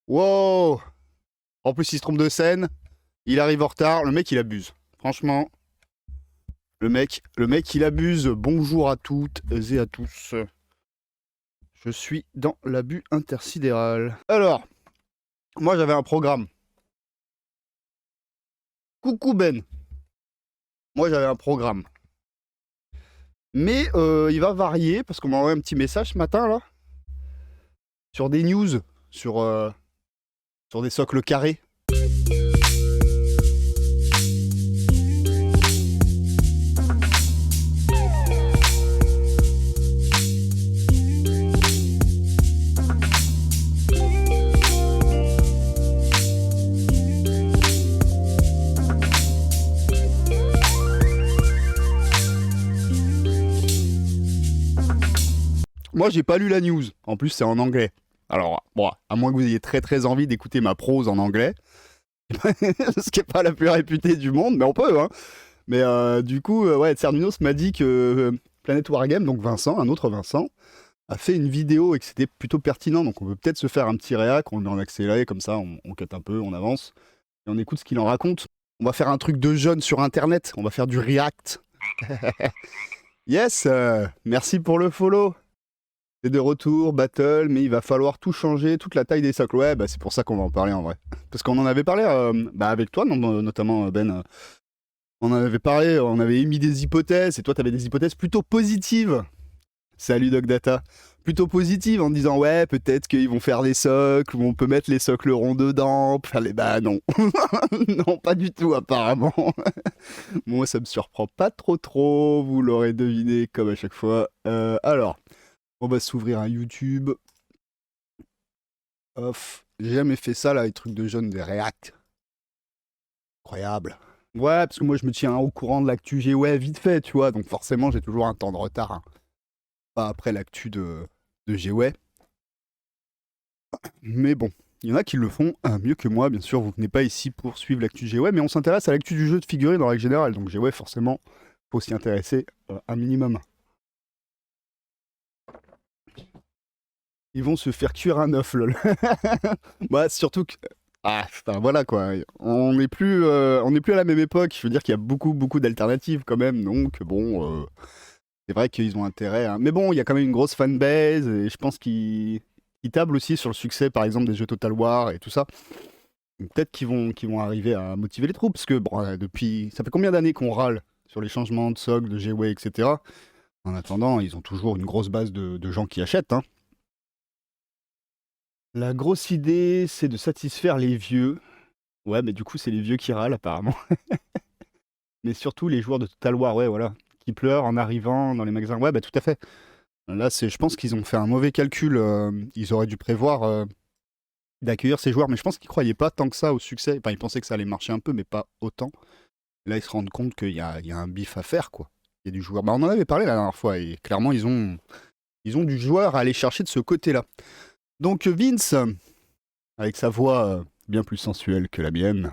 Wow! En plus, il se trompe de scène. Il arrive en retard. Le mec, il abuse. Franchement, le mec, il abuse. Bonjour à toutes et à tous. Je suis dans l'abus intersidéral. Alors, moi, j'avais un programme. Coucou Ben. Moi, j'avais un programme. Mais il va varier parce qu'on m'a envoyé un petit message ce matin, là. Sur des news. Sur des socles carrés. Moi, j'ai pas lu la news. En plus, c'est en anglais. Alors, bon, à moins que vous ayez très très envie d'écouter ma prose en anglais, ce qui est pas la plus réputée du monde, mais on peut, hein. Mais du coup, ouais, Cernunos m'a dit que Planet Wargame, donc Vincent, un autre Vincent, a fait une vidéo et que c'était plutôt pertinent. Donc on peut peut-être se faire un petit réac, on le met en accéléré, comme ça, on cut un peu, on avance, et on écoute ce qu'il en raconte. On va faire un truc de jeune sur Internet, on va faire du React. Yes, merci pour le follow. C'est de retour, battle, mais il va falloir tout changer, toute la taille des socles. Ouais, bah c'est pour ça qu'on va en parler en vrai. Parce qu'on en avait parlé avec toi, notamment Ben. On en avait parlé, on avait émis des hypothèses, et toi t'avais des hypothèses plutôt positives. Salut Doc Data. Plutôt positives en disant ouais, peut-être qu'ils vont faire des socles, ou on peut mettre les socles ronds dedans. Bah non. Non, pas du tout apparemment. Moi ça me surprend pas trop, vous l'aurez deviné comme à chaque fois. Alors. On va s'ouvrir un YouTube. Off. J'ai jamais fait ça là, les trucs de jeunes, des React. Incroyable. Ouais, parce que moi je me tiens au courant de l'actu GWay vite fait, tu vois, donc forcément j'ai toujours un temps de retard. Hein. Pas après l'actu de GWay. Mais bon, il y en a qui le font mieux que moi, bien sûr, vous venez pas ici pour suivre l'actu GWay, mais on s'intéresse à l'actu du jeu de figurines en règle générale, donc GWay forcément, faut s'y intéresser un minimum. Ils vont se faire cuire un œuf, lol. Bah, surtout que. Ah, enfin voilà quoi. On n'est plus à la même époque. Je veux dire qu'il y a beaucoup d'alternatives quand même. Donc bon, c'est vrai qu'ils ont intérêt. Hein. Mais bon, il y a quand même une grosse fanbase et je pense qu'ils tablent aussi sur le succès, par exemple, des jeux Total War et tout ça. Peut-être qu'ils vont arriver à motiver les troupes parce que bon, depuis, ça fait combien d'années qu'on râle sur les changements de socle, de G-Way, etc. En attendant, ils ont toujours une grosse base de gens qui achètent. Hein. La grosse idée, c'est de satisfaire les vieux. Ouais, mais du coup, c'est les vieux qui râlent, apparemment. Mais surtout les joueurs de Total War, ouais, voilà. Qui pleurent en arrivant dans les magasins. Ouais, bah tout à fait. Là, je pense qu'ils ont fait un mauvais calcul. Ils auraient dû prévoir d'accueillir ces joueurs, mais je pense qu'ils croyaient pas tant que ça au succès. Enfin, ils pensaient que ça allait marcher un peu, mais pas autant. Là, ils se rendent compte qu'il y a un bif à faire, quoi. Il y a du joueur. Bah, on en avait parlé la dernière fois, et clairement, ils ont du joueur à aller chercher de ce côté-là. Donc, Vince, avec sa voix bien plus sensuelle que la mienne,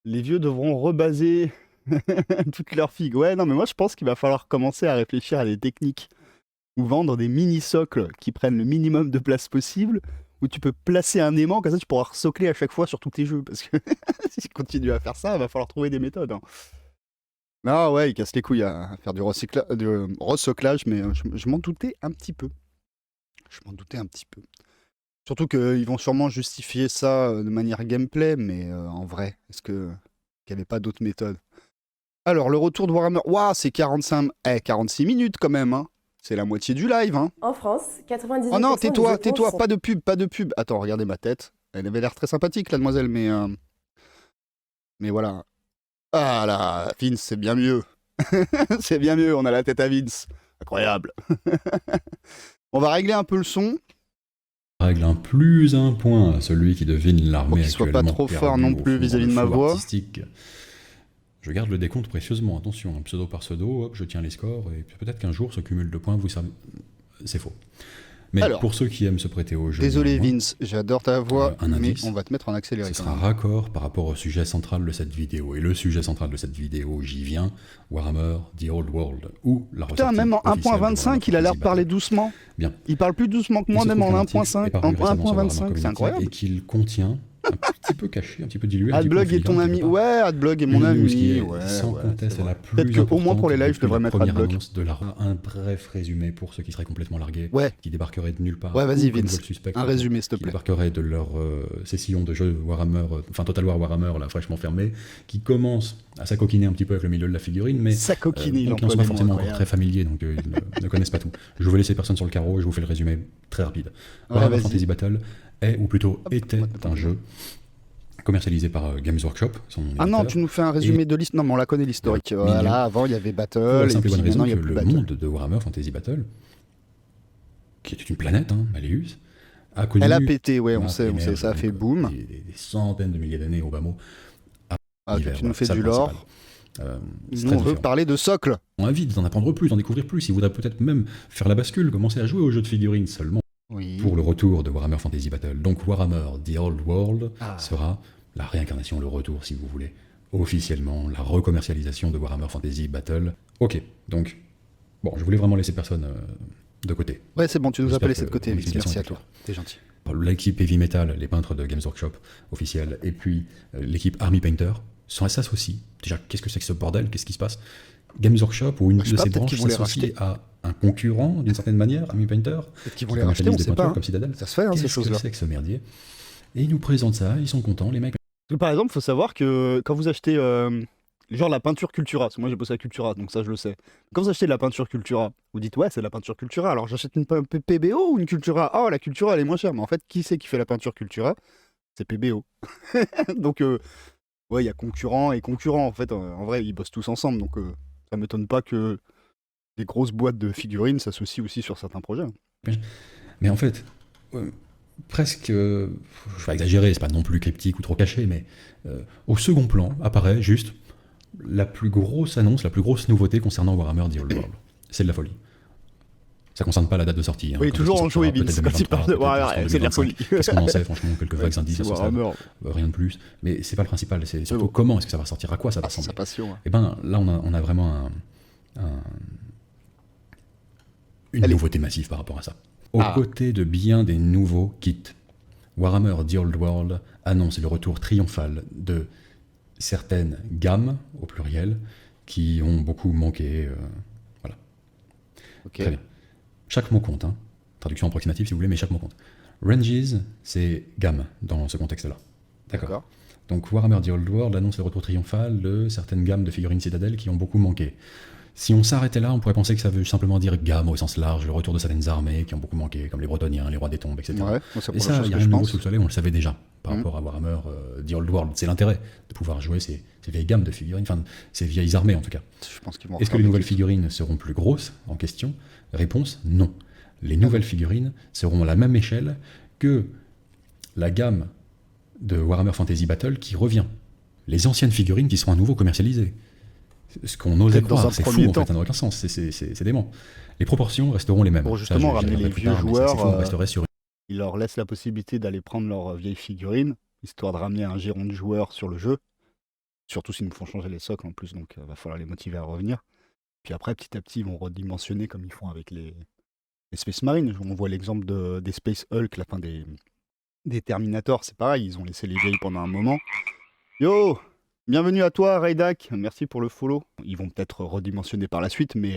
les vieux devront rebaser toutes leurs figues. Ouais, non, mais moi je pense qu'il va falloir commencer à réfléchir à des techniques ou vendre des mini-socles qui prennent le minimum de place possible, où tu peux placer un aimant, comme ça tu pourras resocler à chaque fois sur tous tes jeux. Parce que si tu continues à faire ça, il va falloir trouver des méthodes. Hein. Non, ouais, ils cassent les couilles à faire du resoclage, mais je m'en doutais un petit peu. Je m'en doutais un petit peu. Surtout qu'ils vont sûrement justifier ça de manière gameplay, mais en vrai, est-ce qu'il n'y avait pas d'autres méthodes? Alors, le retour de Warhammer, waouh, c'est 46 minutes quand même, hein. C'est la moitié du live, hein. En France, Oh non, 98% des tais-toi, éponges tais-toi, sont... pas de pub, pas de pub. Attends, regardez ma tête. Elle avait l'air très sympathique, la demoiselle, mais voilà. Ah là, Vince, c'est bien mieux. C'est bien mieux, on a la tête à Vince. Incroyable. On va régler un peu le son. Règle un plus un point à celui qui devine Pour l'armée qu'il soit pas actuellement trop fort perdue non au plus fond dans vis-à-vis le de ma flou voix. artistique. Je garde le décompte précieusement, attention, pseudo par pseudo, hop, je tiens les scores, et peut-être qu'un jour ce cumul de points vous... C'est faux. Mais Alors, pour ceux qui aiment se prêter au jeu, désolé néanmoins, Vince, j'adore ta voix, un mais indice, on va te mettre en accéléré. ce quand sera même. raccord par rapport au sujet central de cette vidéo. Et le sujet central de cette vidéo, j'y viens, Warhammer, The Old World, ou la Putain, ressortie même en officielle de Warhammer 1.25, il a l'air de Fantasy parler Battle. doucement. Bien. Il parle plus doucement que Il moi, se même trouve en qu'un article 1.5, est paru en récemment sur Warhammer 1.25, c'est Community incroyable. et qu'il contient un petit peu caché, un petit peu dilué, un petit peu Adblog est ton filigrane, ami. quelque part. Ouais, Adblog est mon Une news qui ami. est Ouais, sans ouais, conteste c'est la vrai. plus Peut-être qu'au importante moins pour les lives, je depuis devrais la mettre première Adblock. annonce de un bref résumé pour ceux qui seraient complètement largués, Ouais, qui débarqueraient de nulle part, ouais, vas-y ou comme je Vince, le suspecte, un résumé s'il te qui plaît. débarqueraient de leur session de jeu Warhammer, enfin Total War Warhammer, là, fraîchement fermée, qui commencent à s'acoquiner un petit peu avec le milieu de la figurine, mais Ça coquine, il qui emploie n'en sont pas des mots forcément encore incroyables. très familiers, donc ils ne connaissent pas tout. Je vais laisser personne sur le carreau, je vous fais le résumé très rapide. Ouais, Warhammer vas-y. Fantasy Battle est, ou plutôt Hop, était, attends, un jeu commercialisé par Games Workshop, son Ah non, éditeur. tu nous fais un résumé de l'histoire. Non, mais on la connaît l'historique. Milieu. Voilà, avant il y avait Pour la Battle, et simple et puis bonne raison maintenant il n'y a que plus le Battle. monde de Warhammer Fantasy Battle, qui est une planète, hein, Malleus, a connu... Elle a pété, ouais, on voilà, sait, émerge, ça a donc, fait boom. des centaines de milliers d'années au bas mot. Ah, Univers, tu nous voilà, fais ça, du le lore. principal. C'est Nous, très on veut différent. parler de socle. On a envie d'en apprendre plus, d'en découvrir plus. Il voudrait peut-être même faire la bascule, commencer à jouer aux jeux de figurines seulement Oui. pour le retour de Warhammer Fantasy Battle. Donc Warhammer The Old World Ah. sera la réincarnation, le retour, si vous voulez, officiellement, la recommercialisation de Warhammer Fantasy Battle. Ok, donc, bon, je voulais vraiment laisser personne de côté. Ouais, c'est bon, tu nous as J'espère pas laissé que de côté, mon Vince. explication Merci à était toi. T'es gentil. L'équipe Heavy Metal, les peintres de Games Workshop officiels, et puis l'équipe Army Painter s'associent. Déjà, qu'est-ce que c'est que ce bordel? Qu'est-ce qui se passe? Games Workshop ou une Je sais de pas, ses peut-être branches qu'ils vont les s'associe racheter. à un concurrent, d'une certaine manière, Army Painter, Peut-être qu'ils vont qui les racheter, on commercialise des sait peintures pas. comme Citadel. Ça se fait, hein, ces Qu'est-ce que choses-là. c'est que ce merdier? Et ils nous présentent ça, ils sont contents, les mecs. Par exemple, il faut savoir que quand vous achetez genre la peinture Cultura, parce que moi j'ai bossé à Cultura, donc ça je le sais. Quand vous achetez de la peinture Cultura, vous dites ouais, c'est de la peinture Cultura, alors j'achète une PBO ou une Cultura? Oh, la Cultura elle est moins chère, mais en fait, qui c'est qui fait la peinture Cultura? C'est PBO. Donc, ouais, il y a concurrents et concurrents, en fait, en vrai, ils bossent tous ensemble, donc ça m'étonne pas que des grosses boîtes de figurines s'associent aussi sur certains projets. Mais en fait, presque, je vais pas exagérer, c'est pas non plus cryptique ou trop caché, mais au second plan apparaît juste la plus grosse annonce, la plus grosse nouveauté concernant Warhammer The Old World. C'est de la folie. Ça concerne pas la date de sortie. Hein, Oui, quand toujours est-ce en qu'il sortira, jouer, Vince, peut-être quand il parle de 2023, Warhammer, peut-être c'est de la 2025. folie. Qu'est-ce qu'on en sait, franchement, quelques vagues indices C'est à ce stade. Warhammer, Rien de plus. Mais c'est pas le principal, c'est surtout bon. comment est-ce que ça va sortir, à quoi ça va c'est sa ressembler. passion. hein. Et ben là, on a vraiment une Allez. nouveauté massive par rapport à ça. Aux Ah. côtés de bien des nouveaux kits, Warhammer The Old World annonce le retour triomphal de certaines gammes, au pluriel, qui ont beaucoup manqué. Voilà. Ok. Très bien. Chaque mot compte, hein. Traduction approximative si vous voulez, mais chaque mot compte. Ranges, c'est gamme dans ce contexte-là. D'accord. Donc Warhammer The Old World annonce le retour triomphal de certaines gammes de figurines Citadel qui ont beaucoup manqué. Si on s'arrêtait là, on pourrait penser que ça veut simplement dire gamme au sens large, le retour de certaines armées qui ont beaucoup manqué, comme les Bretoniens, les Rois des Tombes, etc. Ouais, moi, c'est Et pour la ça, chose il n'y a que rien je de nouveau pense. sous le soleil, on le savait déjà par Mhm. rapport à Warhammer The Old World. C'est l'intérêt de pouvoir jouer ces vieilles gammes de figurines, enfin ces vieilles armées en tout cas. Je pense qu'ils vont Est-ce que refaire les des nouvelles trucs. figurines seront plus grosses en question? Réponse, non. Les nouvelles figurines seront à la même échelle que la gamme de Warhammer Fantasy Battle qui revient. Les anciennes figurines qui seront à nouveau commercialisées. Ce qu'on osait Peut-être dans un croire, c'est fou premier en fait, temps. ça n'a aucun sens, c'est dément. Les proportions resteront les mêmes. Pour Ça, justement j'y ramener reviendrai les plus vieux tard, mais joueurs, c'est fou, on resterait sur Ils leur laissent la possibilité d'aller prendre leurs vieilles figurines, histoire de ramener un giron de joueurs sur le jeu. Surtout s'ils nous font changer les socles en plus, donc il va falloir les motiver à revenir. Puis après, petit à petit, ils vont redimensionner comme ils font avec les Space Marines. On voit l'exemple des Space Hulk, la fin des Terminators, c'est pareil, ils ont laissé les vieilles pendant un moment. Yo! Bienvenue à toi, Raydak, merci pour le follow. Ils vont peut-être redimensionner par la suite, mais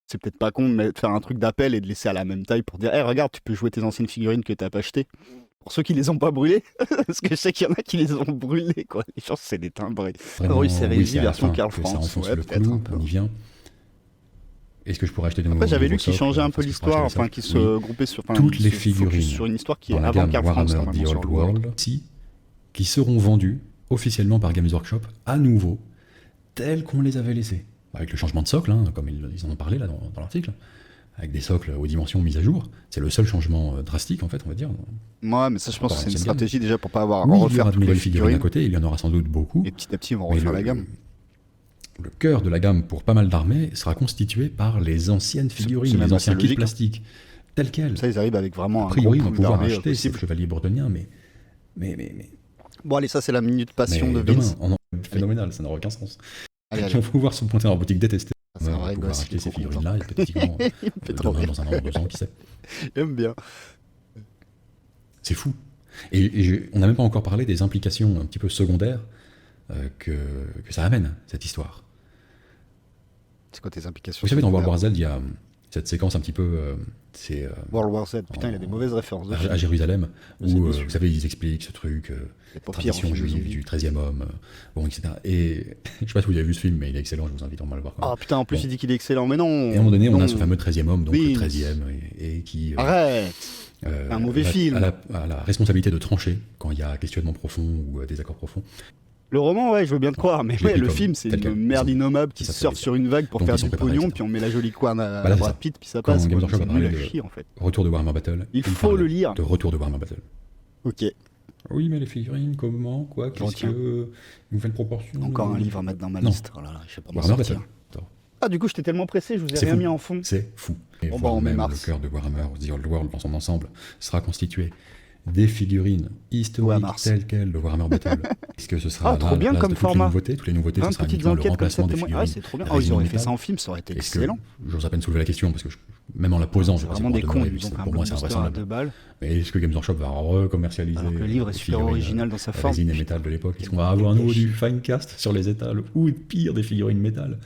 c'est peut-être pas con de faire un truc d'appel et de laisser à la même taille pour dire hey, regarde, tu peux jouer tes anciennes figurines que t'as pas achetées. Pour ceux qui les ont pas brûlées, parce que je sais qu'il y en a qui les ont brûlées, quoi. Les gens, c'est des timbrés. vraiment, Rue Sérésie, c'est à la version fin Karl que ça France. enfonce Ouais, le peut-être clou, un peu. on y vient. Est-ce que je pourrais acheter des Après, nouveaux j'avais lu nouveaux qu'ils socles, changeaient un peu est-ce que je pourrais l'histoire, acheter des enfin, qu'ils socles? se groupaient sur, enfin, Toutes ils les se focus figurines sur une histoire qui est dans la avant gamme Karl France, Warhammer normalement, The sur Old le World. World, qui seront vendus officiellement par Games Workshop à nouveau, tels qu'on les avait laissés. Avec le changement de socle, hein, comme ils en ont parlé là dans l'article, avec des socles aux dimensions mises à jour. C'est le seul changement drastique, en fait, on va dire. Ouais, mais ça, je pense que c'est une Ancienne gamme. stratégie déjà pour pas avoir à Oui, il y refaire aura de toutes les nouvelles figurines à figurines. côté, il y en aura sans doute beaucoup. Et petit à petit, ils vont Mais refaire la gamme. le cœur de la gamme pour pas mal d'armées sera constitué par les anciennes figurines, c'est même les assez anciens kits logique, hein. plastiques. tel quel. Ça, ils arrivent avec vraiment A un gros priori, ils vont pool pouvoir d'armée acheter ces possible. chevaliers bourdoniens, mais Bon, allez, ça, c'est la minute passion de demain, Vince. phénoménal, ça n'aura aucun sens. Allez, Ils vont pouvoir se pointer dans leur boutique détestée, c'est un vrai pouvoir gosse, il acheter est ces trop figurines-là, et hypothétiquement, Il me fait trop demain, rire. dans un an, 2 ans, qui sait. J'aime bien. C'est fou. On n'a même pas encore parlé des implications un petit peu secondaires que ça amène, cette histoire. C'est quoi tes implications? Vous savez, dans World secondaires? War Z, il y a cette séquence un petit peu... c'est World War Z, putain, il a des mauvaises références. à Jérusalem, Je sais où, dessus. vous savez, ils expliquent ce truc, Les paupières tradition en juive juillet. du 13e homme, bon, etc. Et je sais pas si vous avez vu ce film, mais il est excellent, je vous invite à le voir. Quand même. Ah putain, en plus Bon. il dit qu'il est excellent, mais non. Et à un moment donné, on non. a ce fameux 13e homme, donc Oui. le 13e, et qui... Arrête. Un mauvais film. A la responsabilité de trancher quand il y a questionnement profond ou désaccord profond. Le roman, ouais, je veux bien te croire, mais Je l'ai ouais, pris le comme film, c'est tel une quel. merde innommable qui Ça, surfe c'est- sur une vague pour donc faire ils sont du préparés, pognon, etc. puis on met la jolie couenne à Voilà, c'est Brad ça. Pitt, puis ça Quand passe. Games quoi. Workshop a C'est parlé nul à de chier, en fait. Retour de Warhammer Battle. Il faut parlait le lire. De retour de Warhammer Battle. Ok, Oui, mais les figurines, comment, quoi, qu'est-ce retiens. que... Une nouvelle proportion... encore un livre à mettre dans ma Non. liste. Oh là là, je sais pas m'en Warhammer sortir. Battle. Attends. Ah, du coup, j'étais tellement pressé, je vous ai C'est rien fou. mis en fond. C'est fou. Et Bon, voir bah, on met même mars. le cœur de Warhammer, The Old World dans son ensemble, sera constitué des figurines historiques mars. telles quelles de Warhammer Battle. Est-ce que ce sera Ah, trop la bien place comme de toutes format. les nouveautés? Toutes les nouveautés, ce 20 sera petites uniquement le enquêtes comme ça, remplacement des témoins. Ah, figurines. c'est trop bien. à Oh, ils résine auraient en fait ça métal. en film, ça aurait été Est-ce que, excellent. j'ose à peine soulever la question, parce que même en la posant, je C'est pense vraiment des que cons, ils ont fait un pour moi c'est blockbuster à invraisemblable. 2 balles. Mais est-ce que Games Workshop va recommercialiser Alors que le livre est les super figurines, original dans sa forme. résine et métal de l'époque? Est-ce qu'on va avoir à nouveau du Finecast sur les étals ou pire des figurines métal?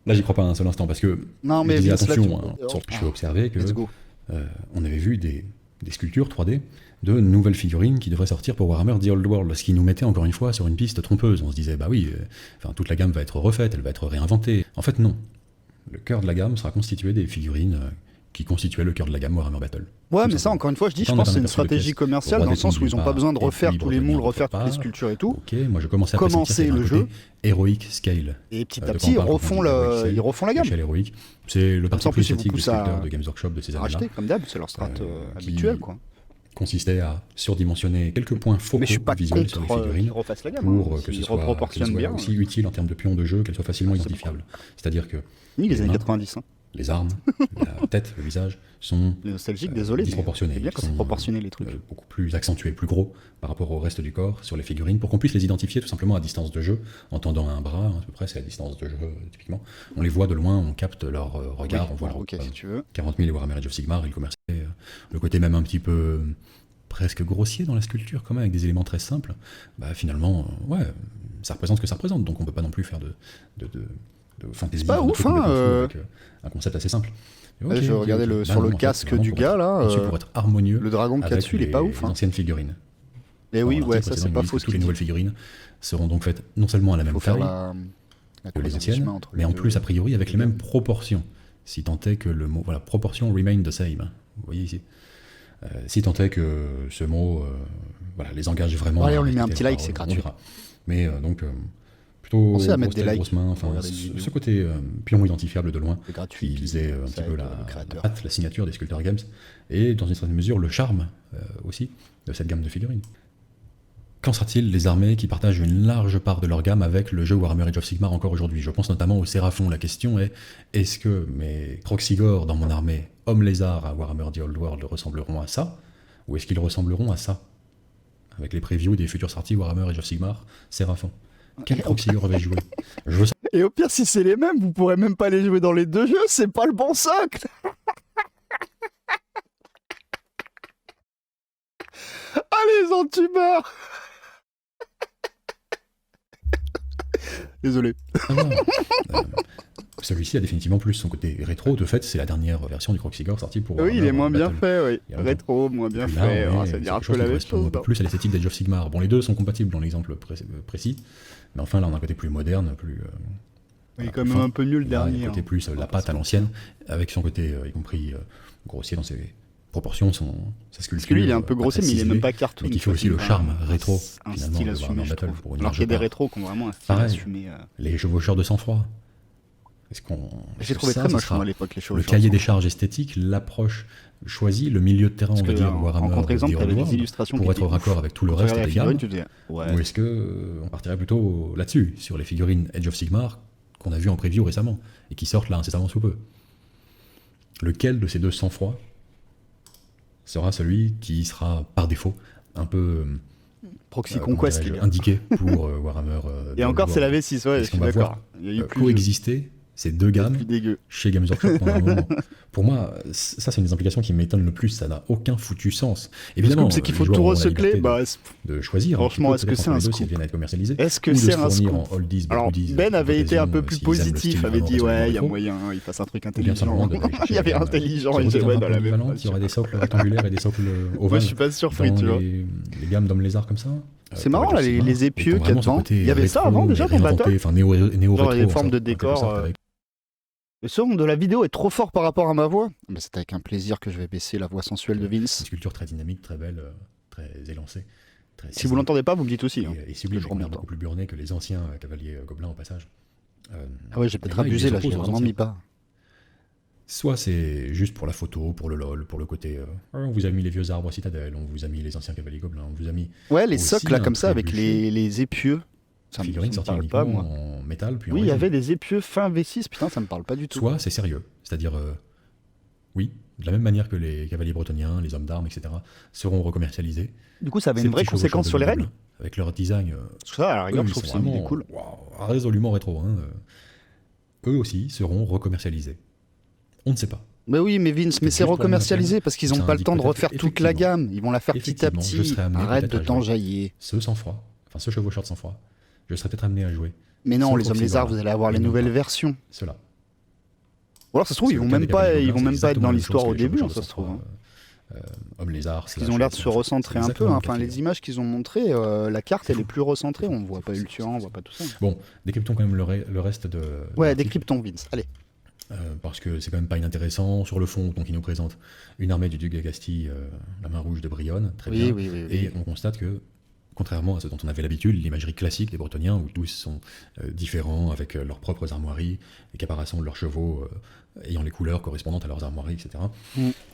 Là, j'y crois pas un seul instant, parce que Non, je mais disais Vince, là, attention, tu- je peux observer que Let's go. on avait vu des sculptures 3D de nouvelles figurines qui devraient sortir pour Warhammer The Old World, ce qui nous mettait encore une fois sur une piste trompeuse. On se disait, bah oui, toute la gamme va être refaite, elle va être réinventée. En fait, non. Le cœur de la gamme sera constitué des figurines qui constituaient le cœur de la gamme Warhammer Battle. Ouais, Tout mais ça, simplement. encore une fois, je dis, je Autant pense que c'est on une a pas sur le stratégie pièce. commerciale Le dans roi le sens des où ils n'ont pas Tongs besoin de part, refaire et tous les puis moules, Bretonnier refaire toutes les part. sculptures et tout. Ok, moi je commençais à Commencer pressentir qu'il y avait le un jeu. côté Heroic Scale. Et petit De à quand petit, on ils parle, quand refont, on dit Heroic Scale, ils refont la gamme. Échelle héroïque. C'est le parti en plus, plus ils vous éthique des poussent à sculpteurs de Games Workshop de ces années-là. Racheter, comme d'hab, c'est leur strat qui habituelle, quoi. Consistait à surdimensionner quelques points focaux Mais je suis pas visuels sur contre les qu'ils figurines refassent la gamme. pour que ce S'ils soit reproportionnent bien. aussi utile en termes de pions de jeu, qu'elles soient facilement C'est identifiables. C'est-à-dire que Ni les les années mains. 90. Hein. les armes, la tête, le visage sont Les nostalgiques, désolé. mais disproportionnés. C'est bien quand Ils c'est sont, proportionné les trucs. beaucoup plus accentués, plus gros par rapport au reste du corps sur les figurines, pour qu'on puisse les identifier tout simplement à distance de jeu, en tendant un bras, à peu près c'est la distance de jeu typiquement. On les voit de loin, on capte leur regard, Oui, on voit leur ok, si tu veux. 40 000 et Warhammer Age of Sigmar, ils commercialisaient le côté même un petit peu presque grossier dans la sculpture quand même, avec des éléments très simples. Bah finalement, ouais, ça représente ce que ça représente, donc on peut pas non plus faire de fantaisie. C'est pas ouf, hein, avec un concept assez simple. Et Là, je regardais sur non, le en fait, casque c'est vraiment du pour gars, être là. conçu pour être harmonieux Le dragon qu'il y a avec dessus, il est les pas ouf. Hein. anciennes figurines. Et oui, Dans ouais, l'article ça, précédent, c'est ils pas disent faux. que ce toutes les qu'il nouvelles dit. figurines seront donc faites non seulement à la Il même faut faire taille la que les corrélation anciennes, entre mais les en deux. plus a priori avec les mêmes proportions, si tant est que le mot, voilà, proportion remain the same, vous voyez ici. Si tant est que ce mot voilà, les engage vraiment. Allez, on à lui met un respecter petit leurs like, c'est paroles, on gratuit. verra. Mais donc plutôt Pensez à mettre grosse des tête, likes grosse main, pour regarder les ce vidéos. côté pion identifiable de loin, C'est gratuit. qui faisait un ça petit peu aide la le créateur. patte, la signature des Sculptor Games, et dans une certaine mesure le charme aussi de cette gamme de figurines. Qu'en sera-t-il des armées qui partagent une large part de leur gamme avec le jeu Warhammer Age of Sigmar encore aujourd'hui? Je pense notamment au Séraphon. La question est, est-ce que mes Croxigor dans mon armée, Homme Lézard à Warhammer The Old World, ressembleront à ça? Ou est-ce qu'ils ressembleront à ça? Avec les previews des futures sorties Warhammer Age of Sigmar, Séraphon. Quel Croxigor vais-je jouer? Je veux Et au pire, si c'est les mêmes, vous pourrez même pas les jouer dans les deux jeux, c'est pas le bon socle. Allez, entubeurs. Désolé. savoir. Celui-ci a définitivement plus son côté rétro. De fait, c'est la dernière version du Croxigor sortie pour Oui, il Warhammer est moins bien Battle. fait, oui. Il y a longtemps. Rétro, moins bien Puis là, fait. on est Ça veut dire un sur peu quelque la chose qui même correspond un chose. peu non plus à l'esthétique d'Age of Sigmar. Bon, les deux sont compatibles dans l'exemple précis, mais enfin là on a un côté plus moderne, plus. Il est voilà, quand plus même fin. un peu mieux le Là, il y a dernier. un côté hein. plus la patte à l'ancienne, avec son côté y compris grossier dans ses proportions, sa sculpture. Parce que lui, il est un peu pas grossier, très mais il est ciselée, même pas cartoon. mais qui fait aussi Il le a charme un- rétro, un finalement, style de assumé, Warhammer je Battle, trouve. pour une Alors large qu'il y a des part. rétros qui ont vraiment un style Pareil. assumé. Les chevaucheurs de sang-froid. J'ai trouvé ça, très ça moche sera moi, à l'époque les choses. le cahier des charges esthétiques, l'approche choisie, le milieu de terrain, on va dire, en Warhammer contre-exemple, The tu avais Old des World, illustrations pour qui être étaient raccord avec tout le Quand tu reste regardais des la gammes. figurine, tu disais, ouais. Ou est-ce que on partirait plutôt là-dessus, sur les figurines Age of Sigmar qu'on a vu en preview récemment, et qui sortent là incessamment sous peu? Lequel de ces deux sang-froid sera celui qui sera par défaut un peu Proxy Conquest, les gars. indiqué pour Warhammer. Et encore, c'est la V6, ouais, je suis d'accord. Il y a eu coexister ces deux gammes chez Games Workshop pendant un moment. Pour moi, ça, c'est une des implications qui m'étonne le plus. Ça n'a aucun foutu sens. Évidemment, c'est qu'il faut tout recycler. De choisir. Franchement, est-ce que c'est un scoop? Est-ce que c'est un scoop? Alors, Ben avait été un peu plus positif, avait dit ouais, il y a moyen, il fasse un truc intelligent. Il y avait intelligent, il disait ouais, dans la même. Il y aurait des socles rectangulaires et des socles ovales. Moi, je suis pas surpris, tu vois. Les gammes d'hommes lézards comme ça. C'est marrant, là, les épieux qu'il y a dedans. Il y avait ça avant déjà dans Battle. Genre les formes de décor. Le son de la vidéo est trop fort par rapport à ma voix. Mais c'est avec un plaisir que je vais baisser la voix sensuelle de Vince. Une sculpture très dynamique, très belle, très élancée. Si vous l'entendez pas, vous me dites aussi. Et sublime, beaucoup plus burné que les anciens cavaliers gobelins au passage. Ah ouais, j'ai peut-être abusé là, je l'ai vraiment mis pas. Soit c'est juste pour la photo, pour le lol, pour le côté on vous a mis les vieux arbres citadelles, on vous a mis les anciens cavaliers gobelins, on vous a mis... Ouais, les socles là comme ça avec les épieux. Ça me parle pas, moi. En métal, puis oui, il y avait des épieux fin V6, putain, ça me parle pas du tout. Soit c'est sérieux, c'est-à-dire, oui, de la même manière que les cavaliers bretoniens, les hommes d'armes, etc., seront recommercialisés. Du coup, ça avait une vraie conséquence sur les règles. Avec leur design. Ça, à la rigueur, je trouve que c'est vraiment cool. Résolument rétro. Hein, eux aussi seront recommercialisés. On ne sait pas. Mais oui, mais Vince, mais c'est recommercialisé parce qu'ils n'ont pas le temps de refaire toute la gamme. Ils vont la faire petit à petit. Arrête de t'enjailler. Ce sang-froid, enfin ce chevaucheur de sang-froid, je serais peut-être amené à jouer. Mais non, les hommes lézards, vous allez avoir les nouvelles versions. Cela. Ou alors ça se trouve, ils vont même pas être dans l'histoire au début, ça se trouve. Hommes lézards. Ils ont l'air de se recentrer un peu. Enfin, les images qu'ils ont montrées, la carte, elle est plus recentrée. On voit pas Ultuan, on voit pas tout ça. Bon, décryptons quand même le reste de. Ouais, décryptons, Vince. Allez. Parce que c'est quand même pas inintéressant. Sur le fond, donc il nous présente une armée du duc de Castille, la main rouge de Brionne, très bien. Et on constate que, contrairement à ce dont on avait l'habitude, l'imagerie classique des Bretoniens, où tous sont différents, avec leurs propres armoiries, les caparaçons de leurs chevaux ayant les couleurs correspondantes à leurs armoiries, etc.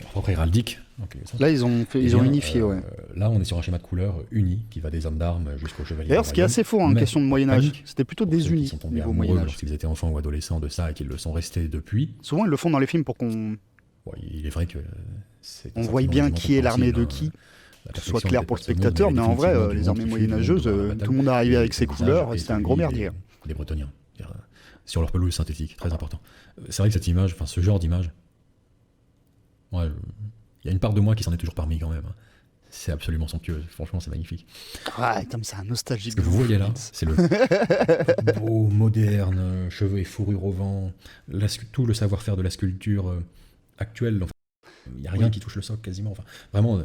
Leur propre héraldique. Là, ils ont unifié, ouais. Là, on est sur un schéma de couleurs uni qui va des hommes d'armes jusqu'aux chevaliers. D'ailleurs, ce qui est assez faux en question de Moyen-Âge, c'était plutôt désuni. Ils sont tombés amoureux lorsqu'ils étaient enfants ou adolescents de ça et qu'ils le sont restés depuis. Souvent, ils le font dans les films pour qu'on. Ouais, il est vrai que. On voit bien qui est l'armée de qui. Que ce soit clair pour le spectateur, mais en vrai, les armées moyenâgeuses, tout le monde arrivait avec ses couleurs, c'était un gros merdier. Les Bretoniens, sur leur pelouse synthétique, très important. C'est vrai que cette image, enfin ce genre d'image, il y a une part de moi qui s'en est toujours parmi quand même. C'est absolument somptueux, franchement c'est magnifique. Ouais, comme c'est un nostalgique. Ce que vous voyez là, c'est le beau, moderne, cheveux et fourrure au vent, tout le savoir-faire de la sculpture actuelle. Enfin, il n'y a rien qui touche le socle quasiment. Enfin, vraiment,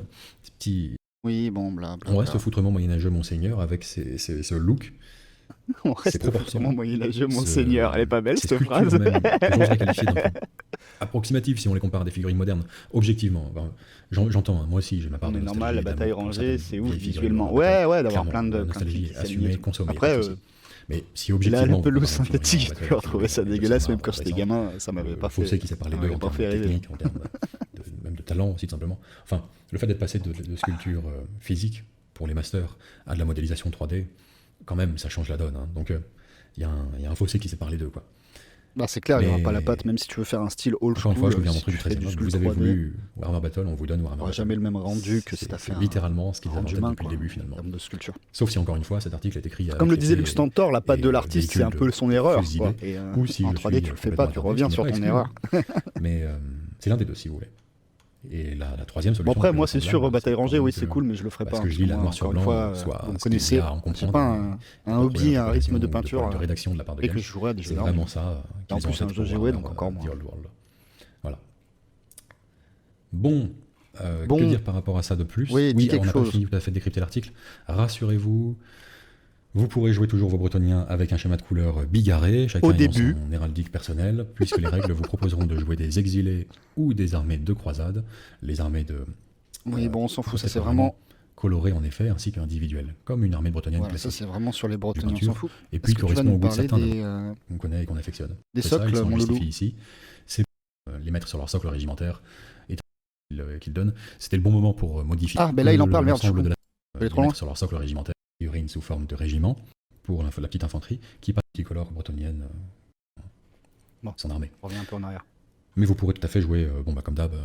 ces petits. Oui, bon, blablabla. On reste foutrement moyenâgeux, monseigneur, avec ce look. On reste foutrement moyenâgeux, monseigneur. Elle est pas belle cette phrase. Toujours qualifiée approximative si on les compare à des figurines modernes. Objectivement, j'entends, moi aussi j'ai ma part de nostalgie. Mais normal, la bataille rangée, c'est ouf visuellement. Ouais, d'avoir plein de nostalgie assumée, consommée. Après, mais si objectivement. La pelouse synthétique, je peux retrouver ça dégueulasse, même quand j'étais gamin, ça m'avait pas fait. Fossé qui sépare les deux en termes de technique, en termes même de talent aussi, tout simplement. Enfin, le fait d'être passé de sculpture physique pour les masters à de la modélisation 3D, quand même, ça change la donne. Hein. Donc, il y a un fossé qui sépare les deux, quoi. Bah, c'est clair, il n'y aura pas la patte, même si tu veux faire un style old school. Encore une fois, je veux bien montrer du 13e. Vous avez voulu Warhammer Battle, on vous donne Warhammer Battle. Jamais le même rendu que si t'as fait littéralement ce qu'ils avaient depuis le début, finalement. En termes de sculpture. Sauf si, encore une fois, cet article est écrit. Comme le disait Lux Tantor, la patte de l'artiste, c'est un peu son erreur. Et ou si en 3D, tu le fais pas, tu reviens sur ton erreur. Mais c'est l'un des deux, si vous voulez. Et la troisième solution. Bon, après, moi, c'est sûr, bataille rangée, oui, c'est cool, mais je le ferai pas. Parce que je lis la noir sur blanc, soit vous me connaissez, c'est pas un hobby, un rythme de peinture. De rédaction de la part de et que je jouerais à des jeux d'armes. C'est vraiment ça. En plus, c'est un jeu GW, donc encore moins. Voilà. Bon, que dire par rapport à ça de plus? Oui, on n'a pas fini tout à fait de décrypter l'article. Rassurez-vous. Vous pourrez jouer toujours vos Bretoniens avec un schéma de couleurs bigarré, chacun ayant son héraldique personnel, puisque les règles vous proposeront de jouer des exilés ou des armées de croisade, les armées de... Oui, bon, on s'en fout, ça c'est vraiment... colorées en effet, ainsi qu'individuelles, comme une armée bretonienne classique. Ça c'est vraiment sur les Bretoniens, on s'en fout. Et puis correspond au goût de certains qu'on connaît et qu'on affectionne. Des socles, mon loulou. Ici, c'est les mettre sur leur socle régimentaire et qu'ils donnent. C'était le bon moment pour modifier là il en parle, merde, l'ensemble de la... mettre sur leur socle régimentaire. Figurine sous forme de régiment pour la petite infanterie qui multicolore bretonienne son armée. On revient un peu en arrière. Mais vous pourrez tout à fait jouer, comme d'hab.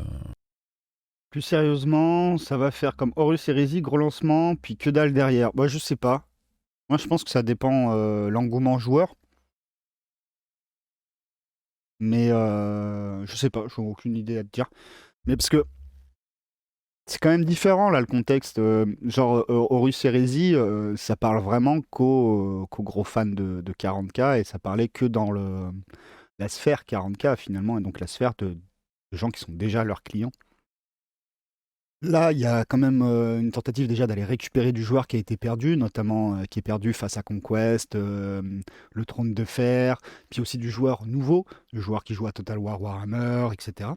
Plus sérieusement, ça va faire comme Horus Heresy, gros lancement, puis que dalle derrière. Moi, je sais pas. Moi, je pense que ça dépend l'engouement joueur. Mais je sais pas, je n'ai aucune idée à te dire. Mais parce que c'est quand même différent là le contexte. Genre Horus Heresy, ça parle vraiment qu'aux gros fans de 40K et ça parlait que dans la sphère 40K finalement, et donc la sphère de gens qui sont déjà leurs clients. Là, il y a quand même une tentative déjà d'aller récupérer du joueur qui a été perdu, notamment qui est perdu face à Conquest, le Trône de Fer, puis aussi du joueur nouveau, le joueur qui joue à Total War Warhammer, etc.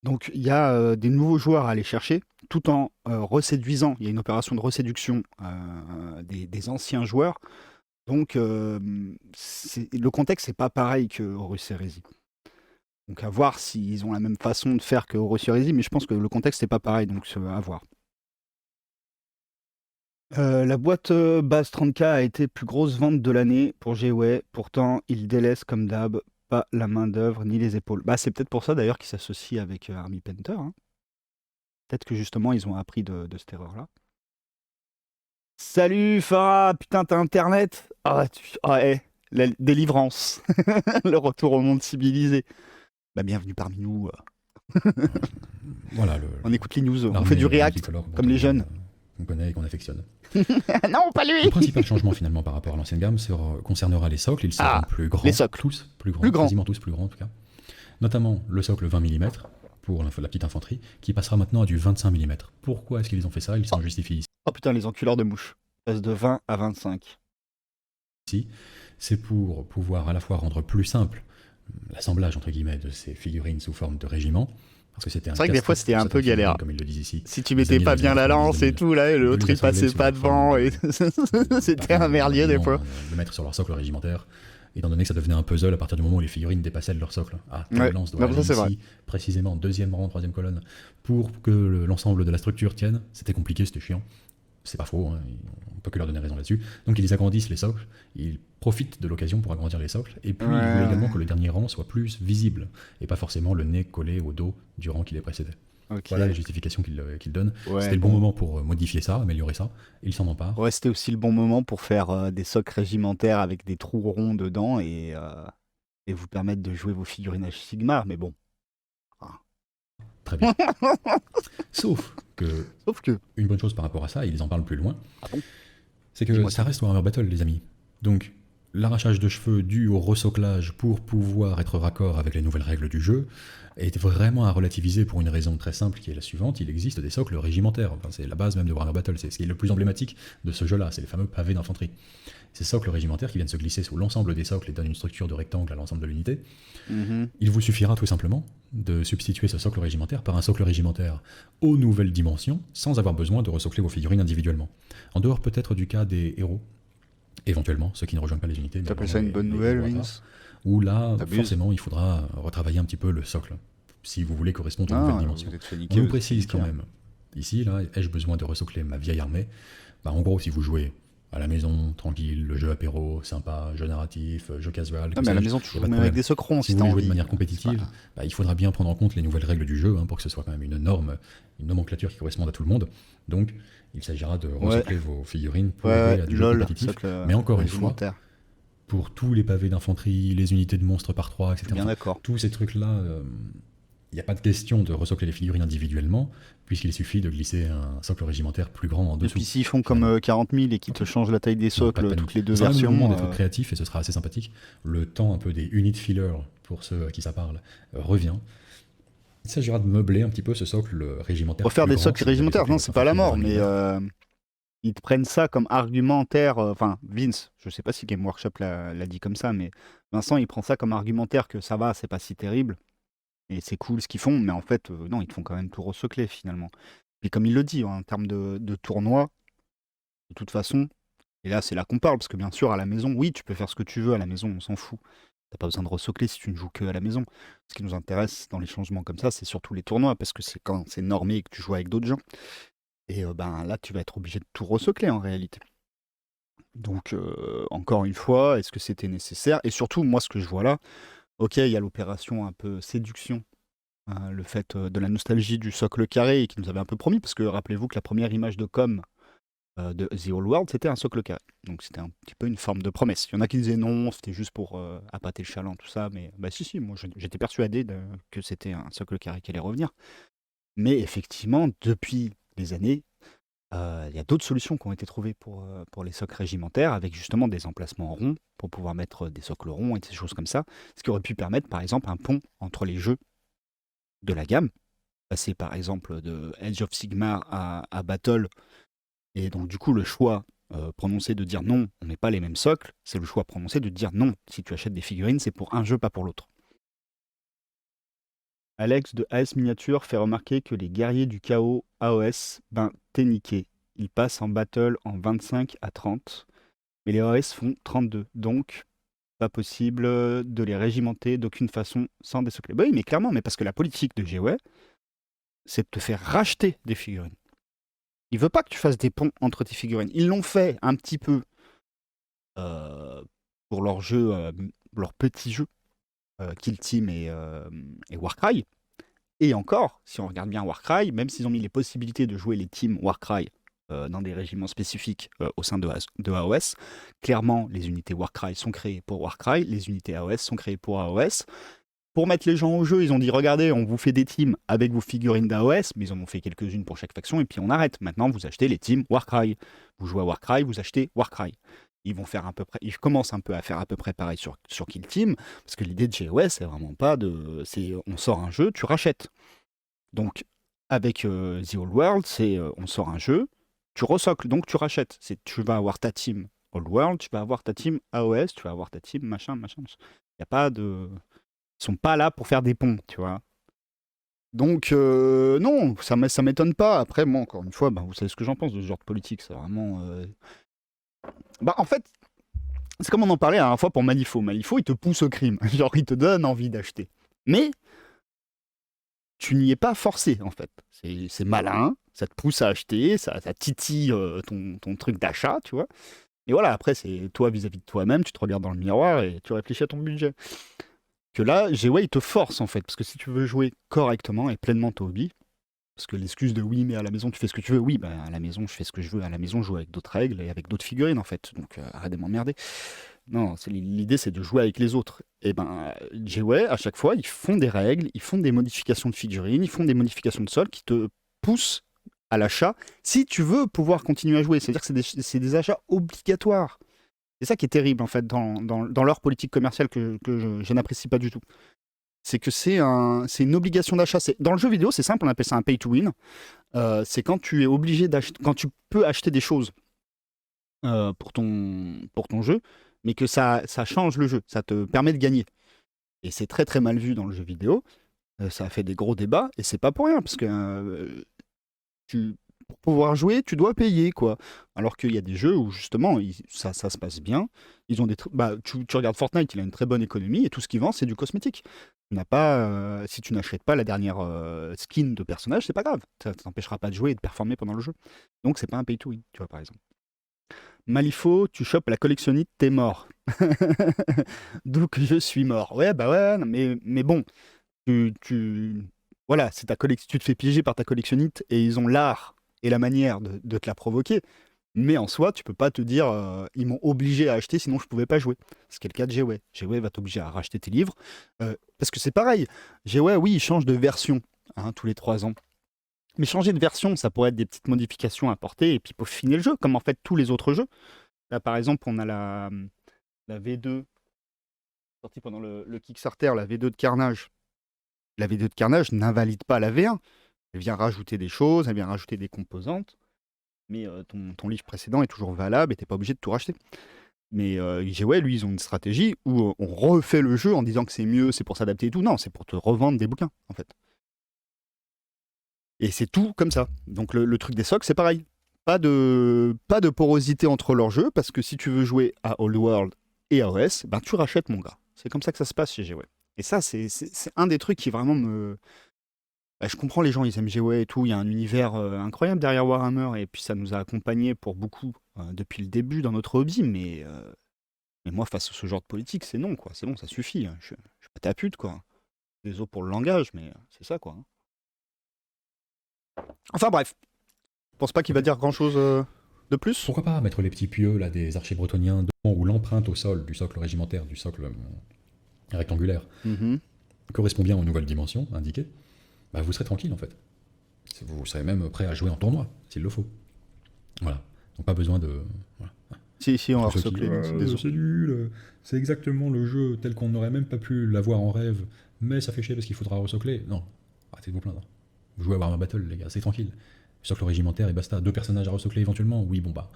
Donc il y a des nouveaux joueurs à aller chercher, tout en reséduisant. Il y a une opération de reséduction des anciens joueurs. Donc le contexte n'est pas pareil que Horus Heresy. Donc à voir s'ils ont la même façon de faire que Horus Heresy, mais je pense que le contexte n'est pas pareil, donc à voir. La boîte base 30K a été plus grosse vente de l'année pour G-Way. Pourtant, ils délaissent comme d'hab pas la main d'œuvre ni les épaules. Bah, c'est peut-être pour ça d'ailleurs qu'ils s'associent avec Army Painter. Hein. Peut-être que justement ils ont appris de cette erreur-là. Salut Farah, putain t'as internet. La délivrance. Le retour au monde civilisé. Bah bienvenue parmi nous. Voilà, on écoute les news, on fait du React, comme les jeunes. Qu'on connaît et qu'on affectionne. Non, pas lui. Le principal changement finalement par rapport à l'ancienne gamme concernera les socles. Ils seront plus grands. Les socles. Tous plus grands. Quasiment tous plus grands en tout cas. Notamment le socle 20 mm pour la petite infanterie, qui passera maintenant à du 25 mm. Pourquoi est-ce qu'ils ont fait ça? Ils s'en justifient ici. Oh putain, les enculeurs de mouches. Passe de 20 à 25. Ici, c'est pour pouvoir à la fois rendre plus simple l'assemblage entre guillemets de ces figurines sous forme de régiment. Parce que c'est vrai que des fois c'était un peu galère. Comme ils le disent ici. Si tu mettais pas bien la lance et tout, là, et l'autre il passait pas devant, et c'était un merlier des fois. Le mettre sur leur socle régimentaire, étant donné que ça devenait un puzzle à partir du moment où les figurines dépassaient de leur socle. Ah, la lance doit aller ici, précisément, deuxième rang, troisième colonne, pour que l'ensemble de la structure tienne. C'était compliqué, c'était chiant. C'est pas faux, hein, on peut que leur donner raison là-dessus. Donc ils agrandissent les socles, ils profitent de l'occasion pour agrandir les socles, et puis ils voulaient également que le dernier rang soit plus visible, et pas forcément le nez collé au dos du rang qui les précédait. Voilà les justifications qu'ils donnent. C'était le bon moment pour modifier ça, améliorer ça, et ils s'en emparent. Ouais, c'était aussi le bon moment pour faire des socles régimentaires avec des trous ronds dedans, et vous permettre de jouer vos figurines Age Sigmar, mais bon. Très bien. Sauf que une bonne chose par rapport à ça, ils en parlent plus loin, c'est que ça reste Warhammer Battle, les amis. Donc, l'arrachage de cheveux dû au resoclage pour pouvoir être raccord avec les nouvelles règles du jeu est vraiment à relativiser pour une raison très simple qui est la suivante: il existe des socles régimentaires. Enfin, c'est la base même de Warhammer Battle, c'est ce qui est le plus emblématique de ce jeu-là, c'est les fameux pavés d'infanterie. Ces socles régimentaires qui viennent se glisser sous l'ensemble des socles et donnent une structure de rectangle à l'ensemble de l'unité. Il vous suffira tout simplement de substituer ce socle régimentaire par un socle régimentaire aux nouvelles dimensions sans avoir besoin de resocler vos figurines individuellement. En dehors peut-être du cas des héros, éventuellement, ceux qui ne rejoignent pas les unités. T'appelles ça une bonne nouvelle, Vince? Où là, forcément, il faudra retravailler un petit peu le socle, si vous voulez correspondre aux nouvelles dimensions. On nous précise quand même, ici, là, ai-je besoin de resocler ma vieille armée? En gros, si vous jouez à la maison, tranquille, le jeu apéro, sympa, jeu narratif, jeu casual. Non, mais à la maison, tu joues même avec des socrons si tu veux jouer de manière compétitive, il faudra bien prendre en compte les nouvelles règles du jeu pour que ce soit quand même une norme, une nomenclature qui corresponde à tout le monde. Donc, il s'agira de resocler vos figurines pour jouer à du jeu compétitif. Mais encore une fois, pour tous les pavés d'infanterie, les unités de monstres par 3, etc. Bien d'accord. Tous ces trucs-là, il n'y a pas de question de resocler les figurines individuellement, puisqu'il suffit de glisser un socle régimentaire plus grand en dessous. Et puis s'ils font comme 40 000 et qu'ils te changent la taille des socles toutes les deux versions... C'est un moment d'être créatif et ce sera assez sympathique. Le temps un peu des unit fillers, pour ceux à qui ça parle, revient. Il s'agira de meubler un petit peu ce socle régimentaire. Refaire des socles régimentaires, non, c'est pas la mort, mais ils te prennent ça comme argumentaire. Enfin, Vince, je sais pas si Game Workshop l'a dit comme ça, mais Vincent, il prend ça comme argumentaire que ça va, c'est pas si terrible. Et c'est cool ce qu'ils font, mais en fait, non, ils te font quand même tout resocler finalement. Puis comme il le dit, en termes de tournoi, de toute façon, et là c'est là qu'on parle, parce que bien sûr, à la maison, oui, tu peux faire ce que tu veux à la maison, on s'en fout. T'as pas besoin de resocler si tu ne joues que à la maison. Ce qui nous intéresse dans les changements comme ça, c'est surtout les tournois, parce que c'est quand c'est normé et que tu joues avec d'autres gens. Et là, tu vas être obligé de tout resocler en réalité. Donc, encore une fois, est-ce que c'était nécessaire? Et surtout, moi, ce que je vois là, ok, il y a l'opération un peu séduction Le fait de la nostalgie du socle carré qui nous avait un peu promis, parce que rappelez-vous que la première image de com de The Old World, c'était un socle carré. Donc c'était un petit peu une forme de promesse. Il y en a qui disaient non, c'était juste pour appâter le chaland, tout ça, mais bah si, moi j'étais persuadé que c'était un socle carré qui allait revenir. Mais effectivement, depuis des années, il y a d'autres solutions qui ont été trouvées pour les socles régimentaires, avec justement des emplacements ronds, pour pouvoir mettre des socles ronds et des choses comme ça, ce qui aurait pu permettre par exemple un pont entre les jeux de la gamme, passer par exemple de Age of Sigmar à Battle, et donc du coup le choix prononcé de dire non, on met pas les mêmes socles, c'est le choix prononcé de dire non, si tu achètes des figurines, c'est pour un jeu, pas pour l'autre. Alex de AS Miniature fait remarquer que les guerriers du chaos AOS, ben t'es niqué. Ils passent en battle en 25 à 30, mais les AOS font 32, donc pas possible de les régimenter d'aucune façon sans des socles. Bah oui, mais clairement, mais parce que la politique de GW, c'est de te faire racheter des figurines. Il veut pas que tu fasses des ponts entre tes figurines. Ils l'ont fait un petit peu pour leur jeu, leur petit jeu, Kill Team et Warcry. Et encore, si on regarde bien Warcry, même s'ils ont mis les possibilités de jouer les teams Warcry dans des régiments spécifiques au sein de AOS, clairement, les unités Warcry sont créées pour Warcry, les unités AOS sont créées pour AOS. Pour mettre les gens au jeu, ils ont dit regardez, on vous fait des teams avec vos figurines d'AOS, mais ils en ont fait quelques-unes pour chaque faction, et puis on arrête. Maintenant, vous achetez les teams Warcry. Vous jouez à Warcry, vous achetez Warcry. Ils vont faire à peu près, ils commencent un peu à faire à peu près pareil sur Kill Team, parce que l'idée de GOS, c'est vraiment pas de. On sort un jeu, tu rachètes. Donc, avec The Old World, c'est on sort un jeu, tu resocles, donc tu rachètes. Tu vas avoir ta team Old World, tu vas avoir ta team AOS, tu vas avoir ta team machin. Il n'y a pas de. Ils sont pas là pour faire des ponts, tu vois. Donc, non, ça m'étonne pas. Après, moi, encore une fois, bah, vous savez ce que j'en pense de ce genre de politique. C'est vraiment. Bah, en fait, c'est comme on en parlait la dernière fois pour Malifaux. Malifaux, il te pousse au crime. Genre, il te donne envie d'acheter. Mais tu n'y es pas forcé, en fait. C'est malin, ça te pousse à acheter, ça titille ton truc d'achat, tu vois. Et voilà, après, c'est toi vis-à-vis de toi-même, tu te regardes dans le miroir et tu réfléchis à ton budget. Que là, GWay, il te force, en fait. Parce que si tu veux jouer correctement et pleinement ton hobby, parce que l'excuse de oui, mais à la maison, tu fais ce que tu veux. Oui, bah, à la maison, je fais ce que je veux. À la maison, je joue avec d'autres règles et avec d'autres figurines, en fait. Donc, arrête de m'emmerder. Non, l'idée, c'est de jouer avec les autres. Et ben, GWay, à chaque fois, ils font des règles, ils font des modifications de figurines, ils font des modifications de sol qui te poussent à l'achat si tu veux pouvoir continuer à jouer. C'est-à-dire que c'est des achats obligatoires. C'est ça qui est terrible, en fait, dans leur politique commerciale que je n'apprécie pas du tout. C'est que c'est une obligation d'achat. Dans le jeu vidéo, c'est simple, on appelle ça un pay to win. C'est quand tu es obligé d'acheter, quand tu peux acheter des choses pour ton jeu, mais que ça change le jeu, ça te permet de gagner. Et c'est très très mal vu dans le jeu vidéo. Ça a fait des gros débats, et c'est pas pour rien, parce que pour pouvoir jouer, tu dois payer, quoi. Alors qu'il y a des jeux où justement, ça se passe bien. Ils ont tu regardes Fortnite, il a une très bonne économie, et tout ce qu'il vend, c'est du cosmétique. Si tu n'achètes pas la dernière skin de personnage, c'est pas grave. Ça t'empêchera pas de jouer et de performer pendant le jeu. Donc c'est pas un pay to win, tu vois, par exemple. Malifaux, tu chopes la collectionnite, t'es mort. D'où que je suis mort. Ouais, bah ouais, non, mais bon, voilà, c'est tu te fais piéger par ta collectionnite et ils ont l'art et la manière de te la provoquer. Mais en soi, tu peux pas te dire ils m'ont obligé à acheter, sinon je pouvais pas jouer. C'est le cas de GWay. GWay va t'obliger à racheter tes livres. Parce que c'est pareil. GWay, oui, il change de version tous les 3 ans. Mais changer de version, ça pourrait être des petites modifications à apporter et puis peaufiner le jeu, comme en fait tous les autres jeux. Là, par exemple, on a la V2, sortie pendant le Kickstarter, la V2 de Carnage. La V2 de Carnage n'invalide pas la V1. Elle vient rajouter des choses, elle vient rajouter des composantes, mais ton livre précédent est toujours valable et t'es pas obligé de tout racheter. Mais ouais, lui, ils ont une stratégie où on refait le jeu en disant que c'est mieux, c'est pour s'adapter et tout. Non, c'est pour te revendre des bouquins, en fait. Et c'est tout comme ça. Donc le truc des socks, c'est pareil. Pas de porosité entre leurs jeux, parce que si tu veux jouer à Old World et à OS, ben tu rachètes mon gars. C'est comme ça que ça se passe chez GW. Et ça, c'est un des trucs qui vraiment me... Bah, je comprends les gens, ils aiment GW et tout, il y a un univers incroyable derrière Warhammer, et puis ça nous a accompagnés pour beaucoup depuis le début dans notre hobby, mais moi, face à ce genre de politique, c'est non, quoi. C'est bon, ça suffit, hein. Je suis pas ta pute, quoi. des os pour le langage, mais c'est ça, quoi. Enfin bref, je pense pas qu'il va Ok. dire grand-chose de plus. Pourquoi pas mettre les petits pieux là, des archers bretoniens devant où l'empreinte au sol du socle régimentaire, du socle rectangulaire, Mhm. correspond bien aux nouvelles dimensions indiquées, bah, vous serez tranquille en fait. Vous serez même prêt à jouer en tournoi, s'il le faut. Voilà. Donc pas besoin de... Voilà. Si, on va Entre ceux qui recocler des os. c'est nul, c'est exactement le jeu tel qu'on n'aurait même pas pu l'avoir en rêve, mais ça fait chier parce qu'il faudra resocler. Non, arrêtez de vous plaindre. Vous jouez à Warhammer Battle, les gars, c'est tranquille. Socle régimentaire et basta. 2 personnages à resocler éventuellement, oui, bon bah.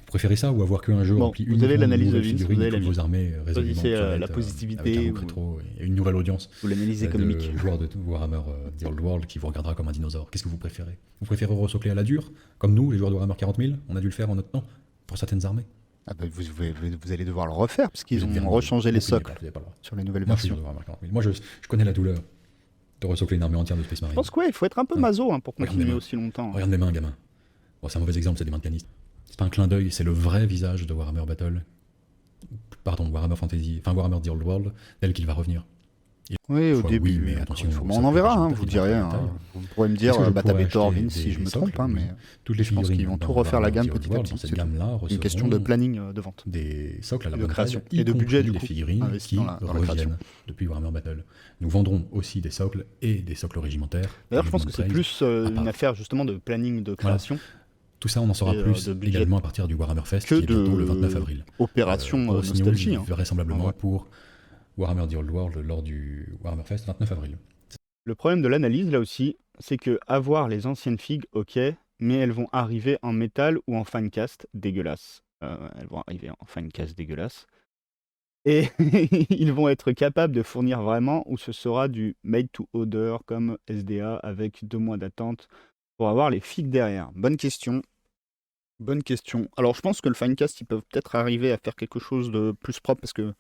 Vous préférez ça ou avoir qu'un jeu Bon, rempli vous avez uniquement de l'analyse de nouvelles Vince, figurines vous et avez toutes l'avis. vos armées résolument Choisissez la obsolètes, avec un positivité look rétro et une nouvelle audience ou l'analyse de économique. joueurs de Warhammer The Old World qui vous regardera comme un dinosaure. Qu'est-ce que vous préférez? Vous préférez resocler à la dure, comme nous, les joueurs de Warhammer 40 000? On a dû le faire en notre temps, pour certaines armées. Ah bah, vous allez devoir le refaire, parce qu'ils Vous êtes ont viré rechangé les vous payez pas, socles vous n'avez pas le droit. sur les nouvelles Moi, je suis joueur versions. de Warhammer 40 000. Moi, je connais la douleur de resocler une armée entière de Space Je Marine. pense qu'il faut être un peu Ouais. maso pour Regarde mes continuer mains. aussi longtemps. Regarde mes mains, gamin. Bon, c'est un mauvais exemple, c'est des mains de caniste. C'est pas un clin d'œil, c'est le vrai visage de Warhammer Battle. Pardon, Warhammer Fantasy, enfin Warhammer The Old World, tel qu'il va revenir. Oui, au Fois, début. oui, mais encore attention une fois. au Bon, on socle en verra, régimentaire vous qui direz. vient de taille. Vous pourrez me Est-ce dire, que je bah pourrais t'avais tort, acheter Vince, si je des me trompe, socles? Oui. mais Toutes les je pense qu'ils figurines vont tout dans refaire la Warhammer gamme The Old petit à World, petit. dans cette C'est tout. gamme-là, C'est une question de recevront planning de vente. des socles à la Et de bonne création. taille, y Et de budget, compris du les coup, figurines investi qui dans la création. reviennent depuis Warhammer Battle. Nous vendrons aussi des socles et des socles régimentaires. D'ailleurs, je pense que Judgment c'est Praise, plus à une part. affaire justement de planning de Voilà. création Tout ça, on en saura et plus de budget également à partir du Warhammer Fest, que qui est bientôt le 29 de avril. opération Grosse news, nostalgie. En vraisemblablement vrai. pour Warhammer The Old World lors du Warhammer Fest 29 avril. Le problème de l'analyse, là aussi, c'est que avoir les anciennes figues, ok, mais elles vont arriver en métal ou en finecast dégueulasse. Elles vont arriver en finecast dégueulasse. Et ils vont être capables de fournir vraiment, ou ce sera du made to order comme SDA avec 2 mois d'attente pour avoir les figues derrière. Bonne question. Bonne question. Alors je pense que le finecast, ils peuvent peut-être arriver à faire quelque chose de plus propre parce que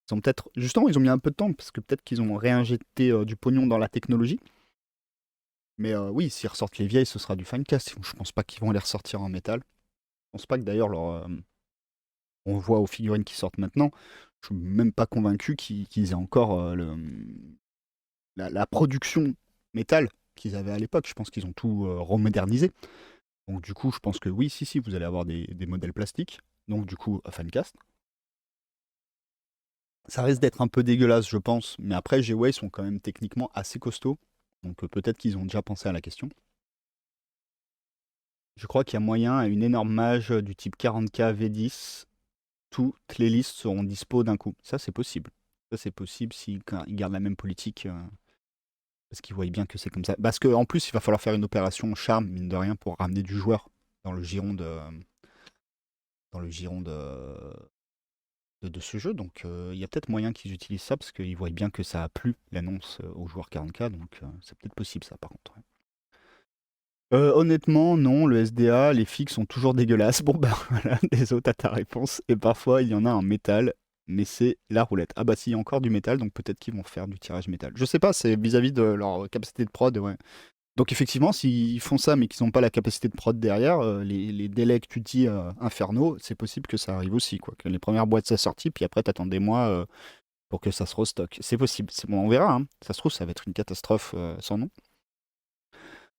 ils ont peut-être, justement, ils ont mis un peu de temps parce que peut-être qu'ils ont réinjecté du pognon dans la technologie. Mais oui, s'ils ressortent les vieilles, ce sera du finecast. Je pense pas qu'ils vont les ressortir en métal. Je pense pas que d'ailleurs on le voit aux figurines qui sortent maintenant. Je suis même pas convaincu qu'ils aient encore la production métal qu'ils avaient à l'époque. Je pense qu'ils ont tout remodernisé. Donc du coup, je pense que oui, si, vous allez avoir des modèles plastiques. Donc du coup, Fancast. Ça risque d'être un peu dégueulasse, je pense. Mais après, G-Way sont quand même techniquement assez costauds. Donc peut-être qu'ils ont déjà pensé à la question. Je crois qu'il y a moyen à une énorme mage du type 40K V10. Toutes les listes seront dispo d'un coup. Ça, c'est possible. Ça, c'est possible s'ils gardent la même politique. Parce qu'ils voient bien que c'est comme ça. Parce qu'en plus, il va falloir faire une opération charme, mine de rien, pour ramener du joueur dans le giron de ce jeu. Donc il y a peut-être moyen qu'ils utilisent ça, parce qu'ils voient bien que ça a plu, l'annonce aux joueurs 40K. Donc c'est peut-être possible, ça, par contre. Honnêtement, non, le SDA, les figues sont toujours dégueulasses. Bon, bah voilà, désolé, t'as ta réponse. Et parfois, il y en a en métal, mais c'est la roulette. Ah bah si, il y a encore du métal, donc peut-être qu'ils vont faire du tirage métal. Je sais pas, c'est vis-à-vis de leur capacité de prod, ouais. Donc effectivement, s'ils font ça, mais qu'ils n'ont pas la capacité de prod derrière, les délais que tu dis infernaux, c'est possible que ça arrive aussi, quoi. Que les premières boîtes soient sorties, puis après, t'attends des mois pour que ça se restocke. C'est possible. Bon, on verra, hein. Ça se trouve, ça va être une catastrophe sans nom.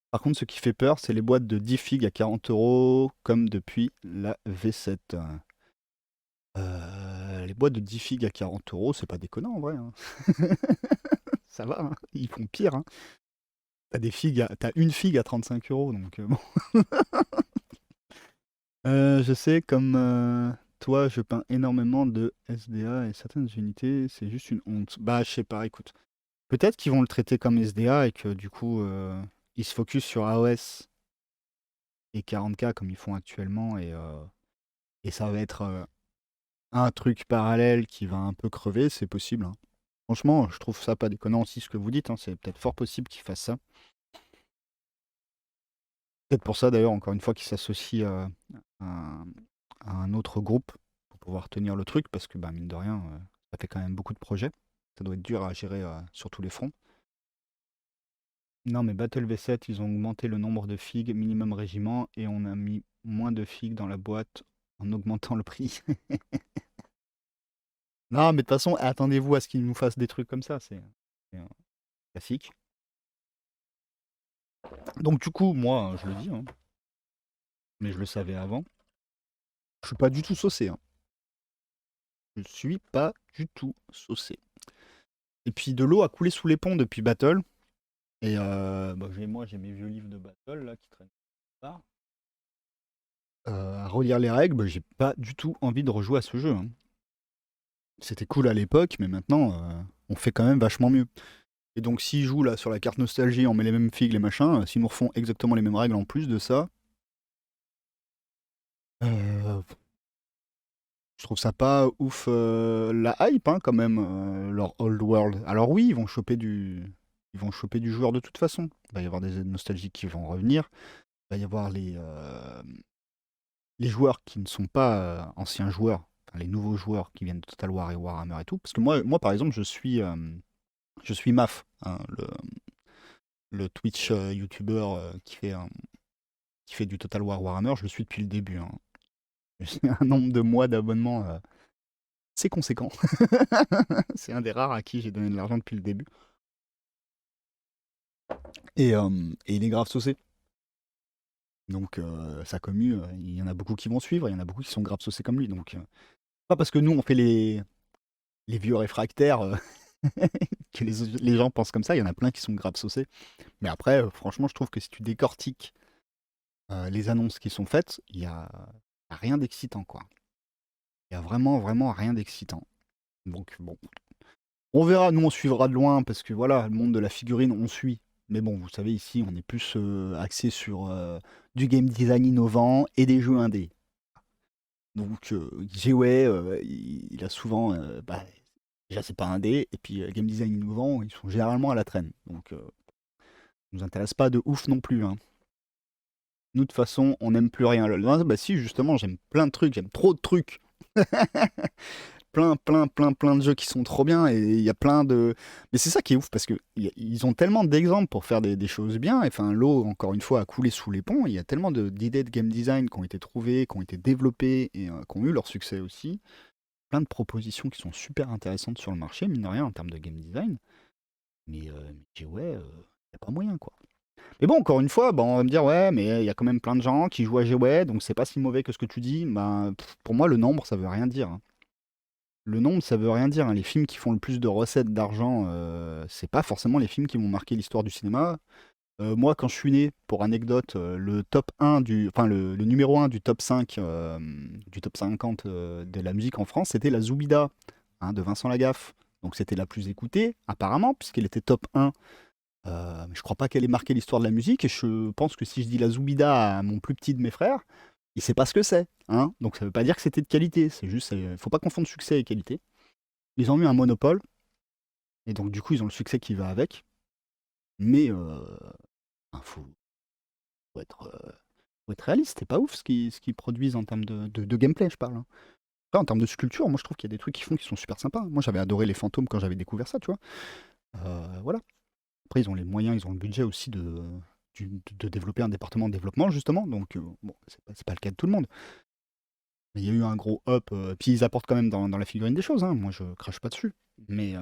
Par contre, ce qui fait peur, c'est les boîtes de 10 figues à 40 €, comme depuis la V7. Les boîtes de 10 figues à 40 €, c'est pas déconnant en vrai, hein. Ça va, hein. Ils font pire, hein. T'as une figue à 35 €, donc bon. Je sais, comme toi, je peins énormément de SDA et certaines unités, c'est juste une honte. Bah, je sais pas, écoute. Peut-être qu'ils vont le traiter comme SDA et que du coup, ils se focus sur AOS et 40K comme ils font actuellement et ça va être un truc parallèle qui va un peu crever, c'est possible, hein. Franchement, je trouve ça pas déconnant aussi ce que vous dites, hein, c'est peut-être fort possible qu'ils fassent ça. Peut-être pour ça d'ailleurs, encore une fois, qu'ils s'associent à un autre groupe pour pouvoir tenir le truc, parce que bah, mine de rien, ça fait quand même beaucoup de projets. Ça doit être dur à gérer sur tous les fronts. Non, mais Battle V7, ils ont augmenté le nombre de figues minimum régiment et on a mis moins de figues dans la boîte en augmentant le prix. Non, mais de toute façon, attendez-vous à ce qu'ils nous fassent des trucs comme ça. C'est un classique. Donc du coup, moi, je le dis, hein, mais je le savais avant, je suis pas du tout saucé, hein. Je suis pas du tout saucé. Et puis de l'eau a coulé sous les ponts depuis Battle. Et moi, j'ai mes vieux livres de Battle là qui traînent là. À relire les règles, j'ai pas du tout envie de rejouer à ce jeu, hein. C'était cool à l'époque, mais maintenant, on fait quand même vachement mieux. Et donc, s'ils jouent là sur la carte nostalgie, on met les mêmes figues, les machins, s'ils nous refont exactement les mêmes règles en plus de ça, euh, je trouve ça pas ouf la hype, hein, quand même, leur old world. Alors oui, ils vont choper du joueur de toute façon. Il va y avoir des nostalgiques qui vont revenir. Il va y avoir les joueurs qui ne sont pas anciens joueurs, enfin, les nouveaux joueurs qui viennent de Total War et Warhammer et tout. Parce que moi par exemple, je suis MAF, hein, le Twitch YouTuber qui fait du Total War Warhammer. Je le suis depuis le début, hein. J'ai un nombre de mois d'abonnement c'est conséquent. C'est un des rares à qui j'ai donné de l'argent depuis le début. Et il est grave saucé. Donc sa commu, il y en a beaucoup qui vont suivre, il y en a beaucoup qui sont grave saucés comme lui. Donc pas parce que nous on fait les vieux réfractaires que les gens pensent comme ça, il y en a plein qui sont grave saucés. Mais après, franchement, je trouve que si tu décortiques les annonces qui sont faites, il y a rien d'excitant, quoi. Il y a vraiment, vraiment rien d'excitant. Donc bon, on verra, nous on suivra de loin parce que voilà, le monde de la figurine, on suit. Mais bon, vous savez, ici, on est plus axé sur du game design innovant et des jeux indés. Donc, G-Way, il a souvent. Déjà, c'est pas indé, et puis game design innovant, ils sont généralement à la traîne. Donc, ça nous intéresse pas de ouf non plus, hein. Nous, de toute façon, on n'aime plus rien. Non, bah si, justement, j'aime plein de trucs, j'aime trop de trucs. Plein de jeux qui sont trop bien et il y a plein de. Mais c'est ça qui est ouf parce que ils ont tellement d'exemples pour faire des choses bien. Et enfin, l'eau, encore une fois, a coulé sous les ponts. Il y a tellement d'idées de game design qui ont été trouvées, qui ont été développées et qui ont eu leur succès aussi. Plein de propositions qui sont super intéressantes sur le marché, mine de rien, en termes de game design. Mais ouais, il n'y a pas moyen, quoi. Mais bon, encore une fois, bah, on va me dire, ouais, mais il y a quand même plein de gens qui jouent à G-Ouais, donc c'est pas si mauvais que ce que tu dis. Bah, pour moi, le nombre, ça veut rien dire, hein. Le nombre, ça veut rien dire, hein. Les films qui font le plus de recettes d'argent, c'est pas forcément les films qui vont marquer l'histoire du cinéma. Moi, quand je suis né, pour anecdote, le top 1 enfin le numéro 1 du top 5, du top 50 de la musique en France, c'était la Zoubida, hein, de Vincent Lagaffe. Donc c'était la plus écoutée, apparemment, puisqu'elle était top 1. Mais je crois pas qu'elle ait marqué l'histoire de la musique, et je pense que si je dis la Zoubida à mon plus petit de mes frères, il sait pas ce que c'est, hein. Donc ça veut pas dire que c'était de qualité, c'est juste, faut pas confondre succès et qualité. Ils ont eu un monopole, et donc du coup ils ont le succès qui va avec, mais faut, faut être réaliste, c'est pas ouf ce qu'ils produisent en termes de gameplay, je parle, hein. Après, en termes de sculpture, moi je trouve qu'il y a des trucs qu'ils font qui sont super sympas. Moi j'avais adoré les fantômes quand j'avais découvert ça, tu vois. Voilà. Après ils ont les moyens, ils ont le budget aussi de développer un département de développement, justement, donc bon, c'est pas le cas de tout le monde. Mais il y a eu un gros up, puis ils apportent quand même dans la figurine des choses, hein. Moi je crache pas dessus. Mais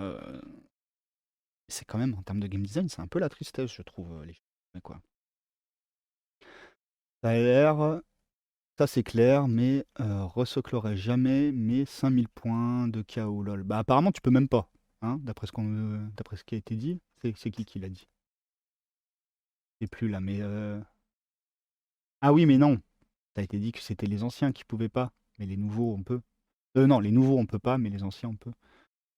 c'est quand même, en termes de game design, c'est un peu la tristesse, je trouve, les films, quoi. Ça a l'air, ça c'est clair, mais recyclerai jamais mes 5000 points de KO, lol. Bah apparemment tu peux même pas, hein, d'après ce qui a été dit. C'est qui l'a dit? C'est plus là, mais ah oui, mais non. Ça a été dit que c'était les anciens qui pouvaient pas, mais les nouveaux on peut. Non, les nouveaux on peut pas, mais les anciens on peut.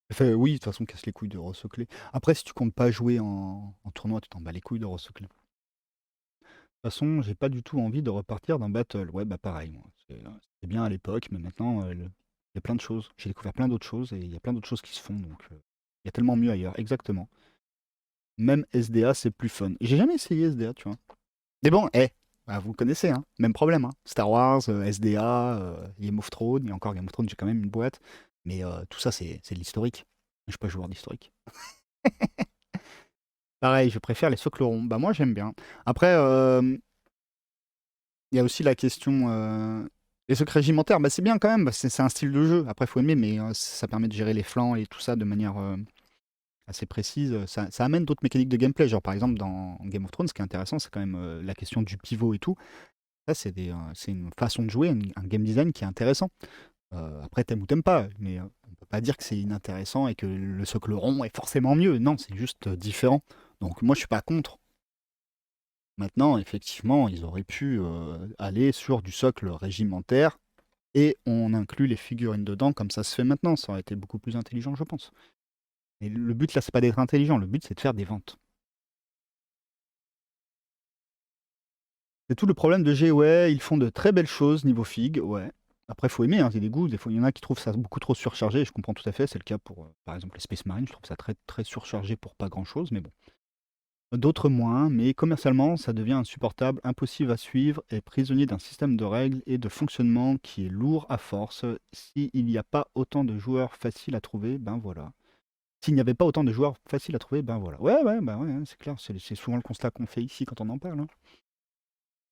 Enfin, oui, de toute façon, casse les couilles de recycler. Après, si tu comptes pas jouer en tournoi, tu t'en bats les couilles de recycler. De toute façon, j'ai pas du tout envie de repartir d'un battle. Ouais, bah pareil, moi. C'était bien à l'époque, mais maintenant, il y a plein de choses. J'ai découvert plein d'autres choses et il y a plein d'autres choses qui se font, donc il y a tellement mieux ailleurs. Exactement. Même SDA, c'est plus fun. Et j'ai jamais essayé SDA, tu vois. Mais bon, bah, vous connaissez, hein. Même problème, hein. Star Wars, SDA, Game of Thrones, et encore Game of Thrones, j'ai quand même une boîte. Mais tout ça, c'est de l'historique. Je suis pas joueur d'historique. Pareil, je préfère les soclerons. Bah moi, j'aime bien. Après, il y a aussi la question. Les secrets régimentaires, bah, c'est bien quand même, bah, c'est un style de jeu. Après, il faut aimer, mais ça permet de gérer les flancs et tout ça de manière assez précises. Ça amène d'autres mécaniques de gameplay. Genre, par exemple, dans Game of Thrones, ce qui est intéressant, c'est quand même la question du pivot et tout. Ça, c'est une façon de jouer, un game design qui est intéressant. Après, t'aimes ou t'aimes pas, mais on peut pas dire que c'est inintéressant et que le socle rond est forcément mieux. Non, c'est juste différent. Donc moi, je suis pas contre. Maintenant, effectivement, ils auraient pu aller sur du socle régimentaire et on inclut les figurines dedans comme ça se fait maintenant. Ça aurait été beaucoup plus intelligent, je pense. Et le but là, c'est pas d'être intelligent, le but c'est de faire des ventes. C'est tout le problème de G, ouais, ils font de très belles choses niveau fig, ouais. Après, faut aimer, hein, c'est des goûts. Des fois, il y en a qui trouvent ça beaucoup trop surchargé, je comprends tout à fait. C'est le cas pour, par exemple, les Space Marines. Je trouve ça très, très surchargé pour pas grand-chose, mais bon. D'autres moins, mais commercialement, ça devient insupportable, impossible à suivre et prisonnier d'un système de règles et de fonctionnement qui est lourd à force. S'il n'y a pas autant de joueurs faciles à trouver, ben voilà. S'il n'y avait pas autant de joueurs faciles à trouver, ben voilà. Ouais, ouais, bah ouais, hein, c'est clair. C'est souvent le constat qu'on fait ici quand on en parle, hein.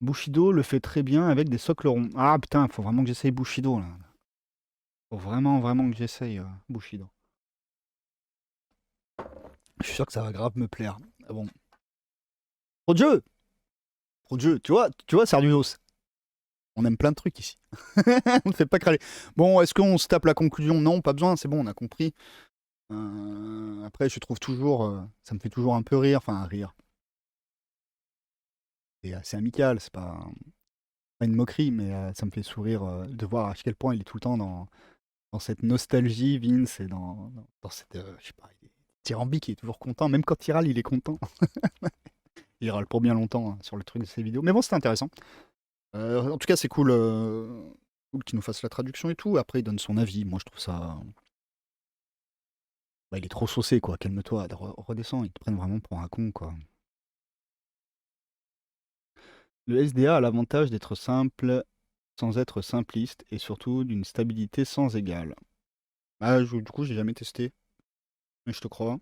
Bushido le fait très bien avec des socles ronds. Ah putain, faut vraiment que j'essaye Bushido là. Faut vraiment, vraiment que j'essaye Bushido. Je suis sûr que ça va grave me plaire. Ah bon. Trop de jeu! Trop de jeu. Tu vois, Sardunos. On aime plein de trucs ici. On ne fait pas craler. Bon, est-ce qu'on se tape la conclusion? Non, pas besoin, c'est bon, on a compris. Après, je trouve toujours. Ça me fait toujours un peu rire. Enfin, un rire. C'est assez amical, c'est pas une moquerie, mais ça me fait sourire de voir à quel point il est tout le temps dans cette nostalgie, Vince, et dans cette. Je sais pas, il est dithyrambique, il est toujours content. Même quand il râle, il est content. Il râle pour bien longtemps hein, sur le truc de ses vidéos. Mais bon, c'était intéressant. En tout cas, c'est cool, cool qu'il nous fasse la traduction et tout. Après, il donne son avis. Moi, je trouve ça. Bah, il est trop saucé, quoi. Calme-toi, redescends. Ils te prennent vraiment pour un con, quoi. Le SDA a l'avantage d'être simple sans être simpliste et surtout d'une stabilité sans égale. Ah, du coup, j'ai jamais testé, mais je te crois.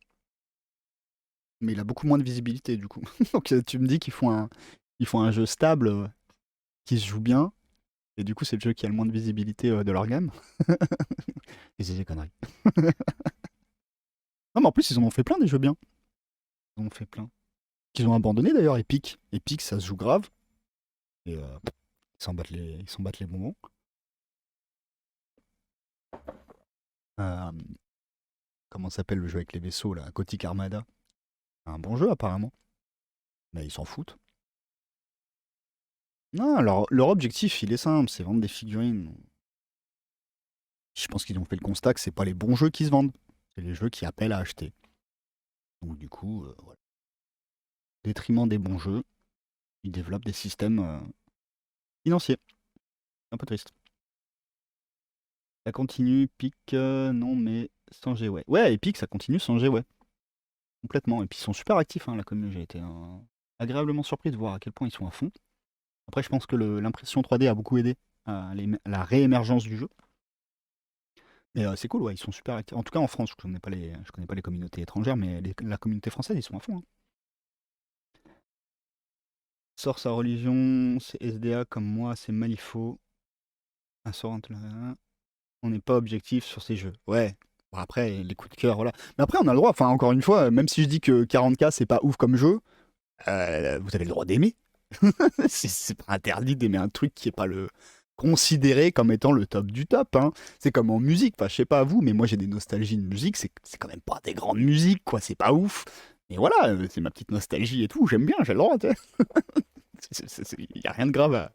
Mais il a beaucoup moins de visibilité, du coup. Donc, tu me dis ils font un jeu stable qui se joue bien. Et du coup, c'est le jeu qui a le moins de visibilité de leur gamme. Et c'est des conneries. Non, mais en plus, ils en ont fait plein des jeux bien. Ils en ont fait plein. Qu'ils ont abandonné d'ailleurs, Epic. Epic, ça se joue grave. Et ils s'en battent les bonbons. Euh, comment s'appelle le jeu avec les vaisseaux là? Gothic Armada. Un bon jeu apparemment. Mais ils s'en foutent. Non, leur objectif, il est simple, c'est vendre des figurines. Je pense qu'ils ont fait le constat que c'est pas les bons jeux qui se vendent. C'est les jeux qui appellent à acheter. Donc du coup, voilà. Au détriment des bons jeux, ils développent des systèmes financiers. Un peu triste. Ça continue, Epic, non mais sans Gway. Ouais, Epic, ça continue sans Gway. Complètement. Et puis ils sont super actifs, hein, la communauté. J'ai été agréablement surpris de voir à quel point ils sont à fond. Après, je pense que l'impression 3D a beaucoup aidé à la réémergence du jeu. Mais c'est cool, ouais, ils sont super actifs. En tout cas, en France, je connais pas les communautés étrangères, mais la communauté française, ils sont à fond, hein. Sort sa religion, c'est SDA comme moi, c'est Malifaux. Un sort entre on n'est pas objectif sur ces jeux. Ouais. Bon, après, les coups de cœur, voilà. Mais après, on a le droit, enfin, encore une fois, même si je dis que 40K, c'est pas ouf comme jeu, vous avez le droit d'aimer. C'est pas interdit d'aimer un truc qui est pas le considéré comme étant le top du top, hein. C'est comme en musique, enfin je sais pas à vous, mais moi j'ai des nostalgies de musique, c'est quand même pas des grandes musiques, quoi, c'est pas ouf. Mais voilà, c'est ma petite nostalgie et tout, j'aime bien, j'ai le droit, tu sais. Il y a rien de grave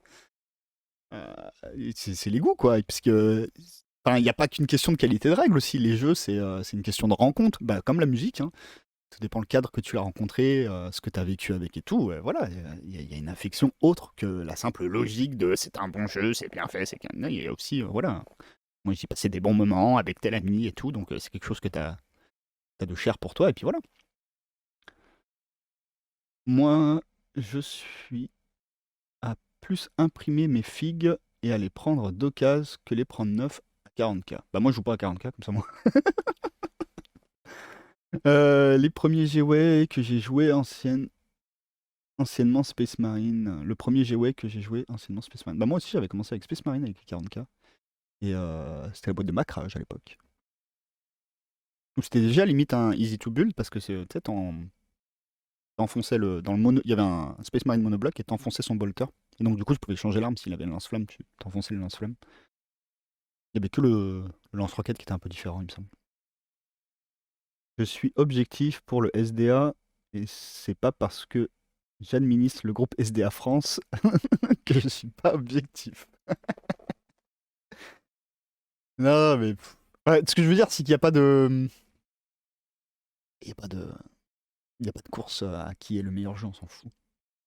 c'est les goûts, quoi, puisque enfin, il n'y a pas qu'une question de qualité de règle aussi, les jeux c'est une question de rencontre, bah, comme la musique, hein. Tout dépend le cadre que tu as rencontré, ce que tu as vécu avec et tout. Voilà, il y a une affection autre que la simple logique de c'est un bon jeu, c'est bien fait, c'est non, il y a aussi, voilà. Moi, j'ai passé des bons moments avec tel ami et tout, donc c'est quelque chose que tu as de cher pour toi, et puis voilà. Moi, je suis à plus imprimer mes figues et à les prendre d'occasion que les prendre neufs à 40K. Bah, moi, je joue pas à 40K, comme ça, moi. Les premiers Gway que j'ai joué anciennement Space Marine. Le premier Gway que j'ai joué anciennement Space Marine. Bah moi aussi j'avais commencé avec Space Marine avec les 40K. Et c'était la boîte de Macrage à l'époque. Ou c'était déjà limite un easy to build parce que c'est, tu sais, t'enfonçais dans le mono, il y avait un Space Marine monobloc et t'enfonçais son bolter. Et donc du coup, tu pouvais changer l'arme s'il avait le lance-flamme, tu t'enfonçais le lance-flamme. Il y avait que le lance-roquette qui était un peu différent, il me semble. Je suis objectif pour le SDA et c'est pas parce que j'administre le groupe SDA France que je suis pas objectif. Non, mais ouais, ce que je veux dire, c'est qu'il n'y a pas de, il y a pas de, il y a pas de course à qui est le meilleur jeu, on s'en fout.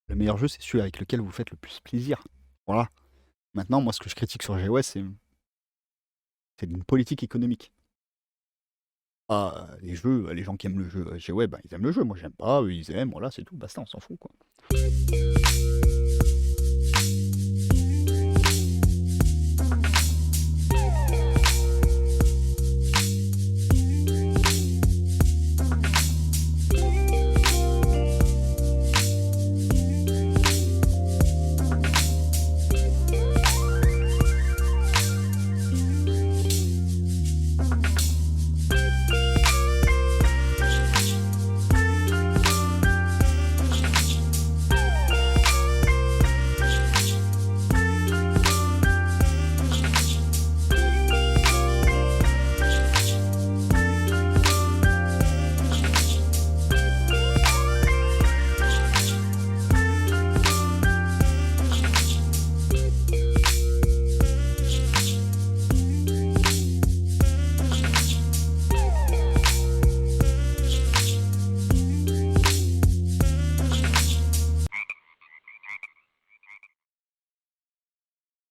Le meilleur jeu, c'est celui avec lequel vous faites le plus plaisir. Voilà. Maintenant, moi, ce que je critique sur GOS, c'est d'une politique économique. Ah, les jeux, les gens qui aiment le jeu GOS, ben, ils aiment le jeu. Moi, j'aime pas, eux, ils aiment, voilà, c'est tout, basta, on s'en fout, quoi.